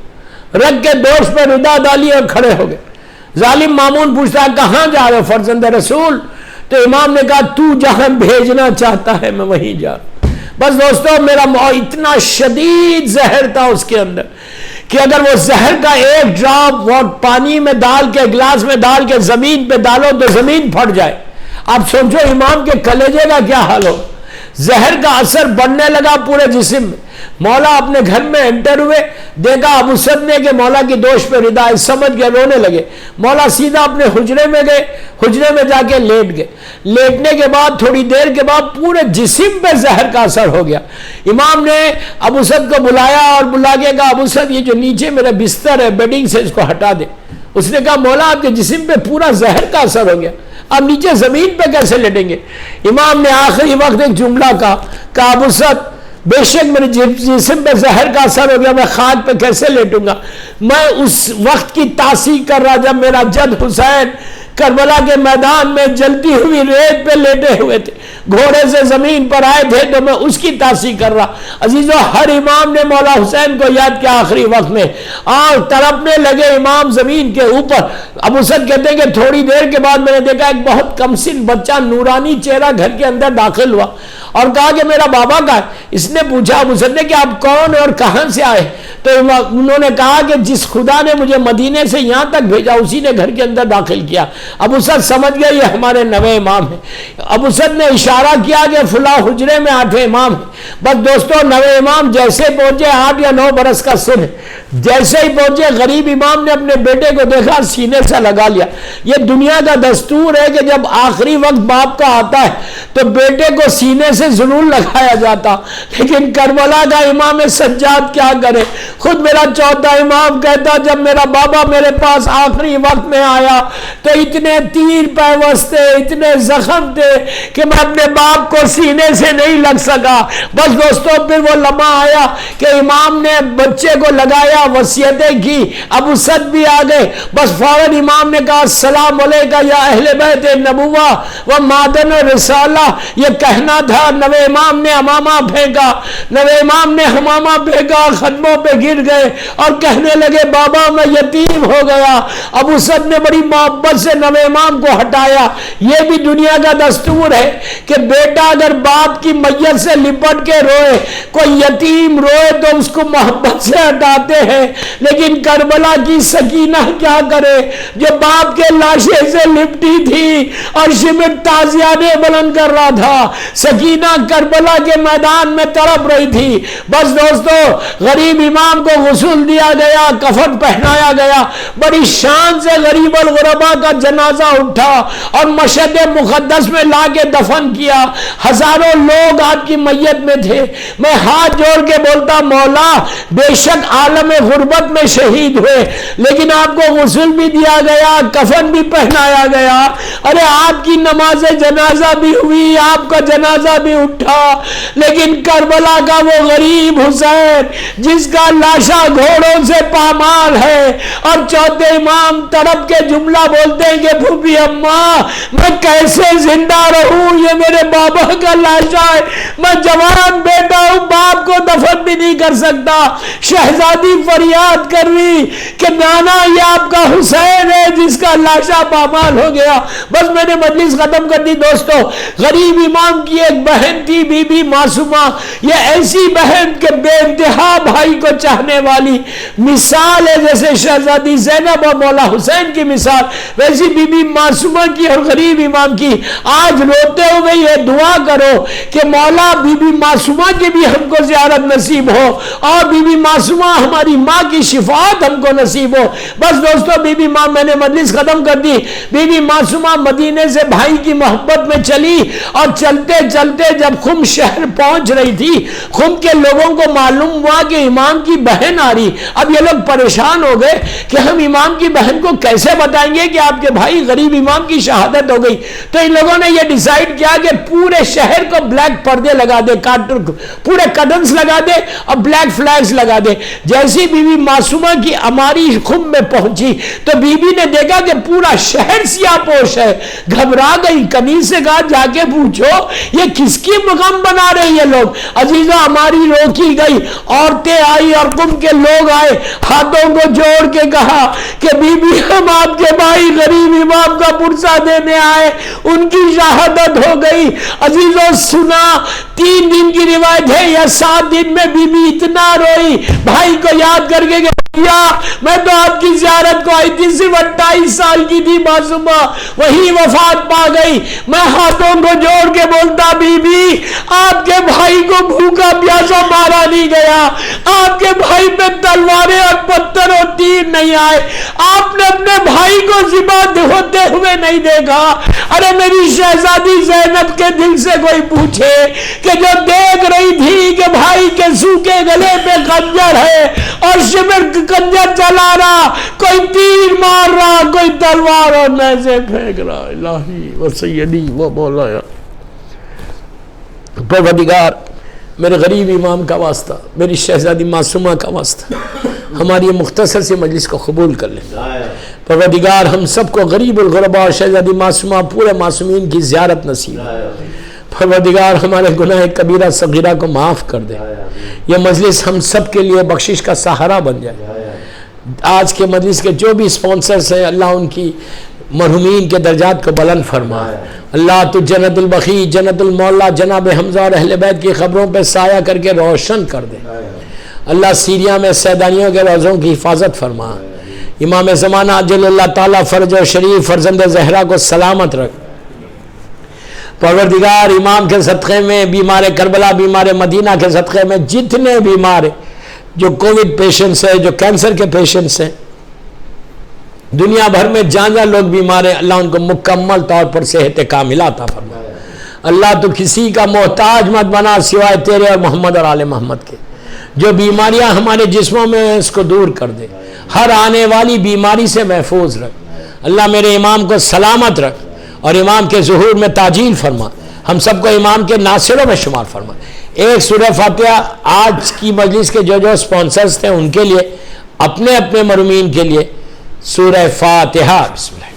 A: رکھ کے دوش پہ ردا ڈالی اور کھڑے ہو گئے۔ ظالم مامون پوچھتا ہے کہاں جا رہے ہو فرزند رسول؟ تو امام نے کہا تو جہاں بھیجنا چاہتا ہے میں وہیں جا رہا ہوں۔ بس دوستو میرا اتنا شدید زہر تھا اس کے اندر کہ اگر وہ زہر کا ایک ڈراپ وہ پانی میں ڈال کے گلاس میں ڈال کے زمین پہ ڈالو تو زمین پھٹ جائے۔ آپ سوچو امام کے کلیجے کا کیا حال ہو۔ زہر کا اثر بڑھنے لگا پورے جسم میں۔ مولا اپنے گھر میں انٹر ہوئے، دیکھا ابو سعد نے کہ مولا کی دوش پہ ردا ہے، سمجھ کے رونے لگے۔ مولا سیدھا اپنے حجرے میں گئے، حجرے میں جا کے لیٹ گئے۔ لیٹنے کے بعد تھوڑی دیر کے بعد پورے جسم پہ زہر کا اثر ہو گیا۔ امام نے ابو سعد کو بلایا اور بلا کے کہا ابو سعد یہ جو نیچے میرا بستر ہے بیڈنگ سے اس کو ہٹا دے۔ اس نے کہا مولا آپ کے جسم پہ پورا زہر کا اثر ہو گیا، اب نیچے زمین پہ کیسے لیٹیں گے؟ امام نے آخری وقت ایک جملہ کہا ابو سعد بے شک میرے جسم پہ زہر کا اثر ہو گیا، میں خاک پہ کیسے لیٹوں گا؟ میں اس وقت کی تاثیر کر رہا جب میرا جد حسین کربلا کے میدان میں جلتی ہوئی ریت پہ لیٹے ہوئے تھے، گھوڑے سے زمین پر آئے تھے تو میں اس کی تاثیر کر رہا۔ عزیزو ہر امام نے مولا حسین کو یاد کیا آخری وقت میں، اور تڑپنے لگے امام زمین کے اوپر۔ ابو سعد کہتے ہیں کہ تھوڑی دیر کے بعد میں نے دیکھا ایک بہت کم سن بچہ نورانی چہرہ گھر کے اندر داخل ہوا اور کہا کہ میرا بابا کا ہے۔ اس نے پوچھا ابو سعد نے کہ آپ کون اور کہاں سے آئے؟ تو انہوں نے کہا کہ جس خدا نے مجھے مدینے سے یہاں تک بھیجا اسی نے گھر کے اندر داخل کیا۔ ابو سعد سمجھ گئے یہ ہمارے نوے امام ہیں۔ ابو سعد نے اشارہ کیا کہ فلاں حجرے میں 8ویں امام ہیں۔ بس دوستو نوے امام جیسے پہنچے 8 یا 9 برس کا سن ہے، جیسے ہی پہنچے غریب امام نے اپنے بیٹے کو دیکھا سینے سے لگا لیا۔ یہ دنیا کا دستور ہے کہ جب آخری وقت باپ کا آتا ہے تو بیٹے کو سینے سے ضرور لگایا جاتا، لیکن کربلا کا امام سجاد کیا کرے؟ خود میرا چوتھا امام کہتا جب میرا بابا میرے پاس آخری وقت میں آیا تو اتنے تیر پیوستے اتنے زخم تھے کہ میں اپنے باپ کو سینے سے نہیں لگ سکا۔ بس دوستو پھر وہ لمحہ آیا کہ امام نے بچے کو لگایا، وصیتیں کی، ابو سعد بھی آ گئے۔ بس فوراً امام نے کہا السلام علیکہ یا اہل بیت نبوہ و معدن رسالہ۔ یہ کہنا تھا، نوے امام نے امامہ پھینکا، نوے امام نے ہمامہ پھینکا، خدموں پہ گر گئے اور کہنے لگے بابا میں یتیم ہو گیا۔ ابو سعد نے بڑی محبت سے نوے امام کو ہٹایا۔ یہ بھی دنیا کا دستور ہے کہ بیٹا اگر باپ کی میت سے لپٹ کے روئے، کوئی یتیم روئے تو اس کو محبت سے ہٹاتے ہیں، لیکن کربلا کی سکینہ کیا کرے جو باپ کے لاشے سے لپٹی تھی اور شمٹ تازیانے بلند کر رہا تھا؟ سکینہ کربلا کے میدان میں تڑپ رہی تھی۔ بس دوستو غریب امام کو غسل دیا گیا، کفن پہنایا گیا، بڑی شان سے غریب الغربا کا جنازہ اٹھا اور مشہد مقدس میں لا کے دفن کیا۔ ہزاروں لوگ آپ کی میت میں تھے۔ میں ہاتھ جوڑ کے بولتا مولا بے شک عالم غربت میں شہید ہوئے، لیکن آپ کو غسل بھی دیا گیا، کفن بھی پہنایا گیا، ارے آپ کی نماز جنازہ بھی ہوئی، آپ کا جنازہ بھی اٹھا، لیکن کربلا کا وہ غریب حسین جس کا لاشا گھوڑوں سے پامال ہے، اور چوتھے امام تڑپ کے جملہ بولتے ہیں کہ پھوپھی اماں میں کیسے زندہ رہوں، یہ میرے بابا کا لاشا ہے، میں جوان بیٹا ہوں، باپ کو دفن بھی نہیں کر سکتا۔ شہزادی فریاد کر رہی کہ نانا یہ آپ کا حسین ہے جس کا لاشا پامال ہو گیا۔ بس میں نے مجلس ختم کر دی دوستو۔ غریب امام کی ایک بہن تھی بی بی معصومہ، یہ ایسی بہن کہ بے انتہا بھائی کو چاہنے والی، مثال ہے جیسے شہزادی زینب اور مولا حسین کی مثال، ویسی بی بی معصومہ کی اور غریب امام کی۔ آج روتے ہوئے یہ دعا کرو کہ مولا بی بی معصومہ کی بھی ہم کو زیارت نصیب ہو اور بی بی معصومہ ہماری ماں کی شفاعت ہم کو نصیب ہو۔ بس دوستو بی بی ماں، میں نے مجلس ختم کر دی۔ بی بی معصومہ مدینے سے بھائی کی محبت میں چلی اور چلتے چلتے جب خم شہر پہنچ رہی تھی، خم کے لوگوں کو معلوم ہوا کہ امام کی بہن آ رہی۔ اب یہ لوگ پریشان ہو گئے کہ ہم امام کی بہن کو کیسے بتائیں گے کہ آپ کے بھائی غریب امام کی شہادت ہو گئی؟ تو ان لوگوں نے یہ ڈیسائیڈ کیا کہ پورے شہر کو بلیک پردے لگا دے، پورے کرٹنز لگا دے اور بلیک فلیگز لگا دے۔ جیسی بی بی معصومہ کی اماری خم میں پہنچی تو بی بی نے دیکھا کہ پورا شہر سیاہ پوش ہے، گھبرا گئی، کنیز سے کہا جا کے پوچھو یہ کس کی غم بنا رہے یہ لوگ؟ عزیزہ ہماری روکی گئی، عورتیں آئی اور قوم کے لوگ آئے، ہاتھوں کو جوڑ کے کہا کہ بی بی ہم آپ کے بھائی غریب امام کا پرسہ دینے آئے، ان کی شہادت ہو گئی۔ عزیزوں سنا، 3 دن کی روایت ہے یا 7 دن میں بی بی اتنا روئی بھائی کو یاد کر کے کہ میں تو آپ کی زیارت کو آئی تھی، صرف 28 سال کی تھی معصومہ، وہی وفات پا گئی۔ میں ہاتھوں کو جوڑ کے بولتا بی بی آپ کے بھائی کو بھوکا پیاسا مارا نہیں گیا، آپ کے بھائی پہ تلواریں اور پتھر اور تیر نہیں آئے، آپ نے اپنے بھائی کو ذبح ہوتے ہوئے نہیں دیکھا۔ ارے میری شہزادی زینب کے دل سے کوئی پوچھے کہ جو دیکھ رہی تھی کہ بھائی کے سوکھے گلے پہ خنجر ہے اور شمر کنجر چلا رہا، کوئی تیر مار رہا، کوئی تلوار اور نیزے پھینک رہا، الہی و سیدی و مولایا پروردگار میرے غریب امام کا واسطہ، میری شہزادی معصومہ کا واسطہ ہماری یہ مختصر سی مجلس کو قبول کر لیں۔ پروردگار ہم سب کو غریب الغرباء اور شہزادی معصومہ پورے معصومین کی زیارت نصیب۔ پروردگار ہمارے گناہ کبیرہ صغیرہ کو معاف کر دے، یہ مجلس ہم سب کے لیے بخشش کا سہارا بن جائے۔ آج کے مجلس کے جو بھی سپانسرز ہیں اللہ ان کی مرحومین کے درجات کو بلند فرما۔ اللہ تو جنت البقیع، جنت المولا جناب حمزہ اور اہل بیت کی خبروں پہ سایہ کر کے روشن کر دے۔ اللہ سیریا میں سیدانیوں کے روضوں کی حفاظت فرما۔ امام زمانہ عجل اللہ تعالیٰ فرج و شریف فرزند زہرا کو سلامت رکھ۔ پروردگار امام کے صدقے میں، بیمار کربلا، بیمار مدینہ کے صدقے میں جتنے بیمار ہیں، جو کووڈ پیشنٹس ہیں، جو کینسر کے پیشنٹس ہیں، دنیا بھر میں جہاں لوگ بیمار ہیں، اللہ ان کو مکمل طور پر صحت کاملہ عطا فرما۔ اللہ تو کسی کا محتاج مت بنا سوائے تیرے اور محمد اور آل محمد کے۔ جو بیماریاں ہمارے جسموں میں ہیں اس کو دور کر دے، ہر آنے والی بیماری سے محفوظ رکھ۔ اللہ میرے امام کو سلامت رکھ اور امام کے ظہور میں تاجیل فرما، ہم سب کو امام کے ناصروں میں شمار فرما۔ ایک سورہ فاتحہ آج کی مجلس کے جو سپانسرز تھے ان کے لیے، اپنے اپنے مرحومین کے لیے سورہ فاتحہ۔ بسم اللہ۔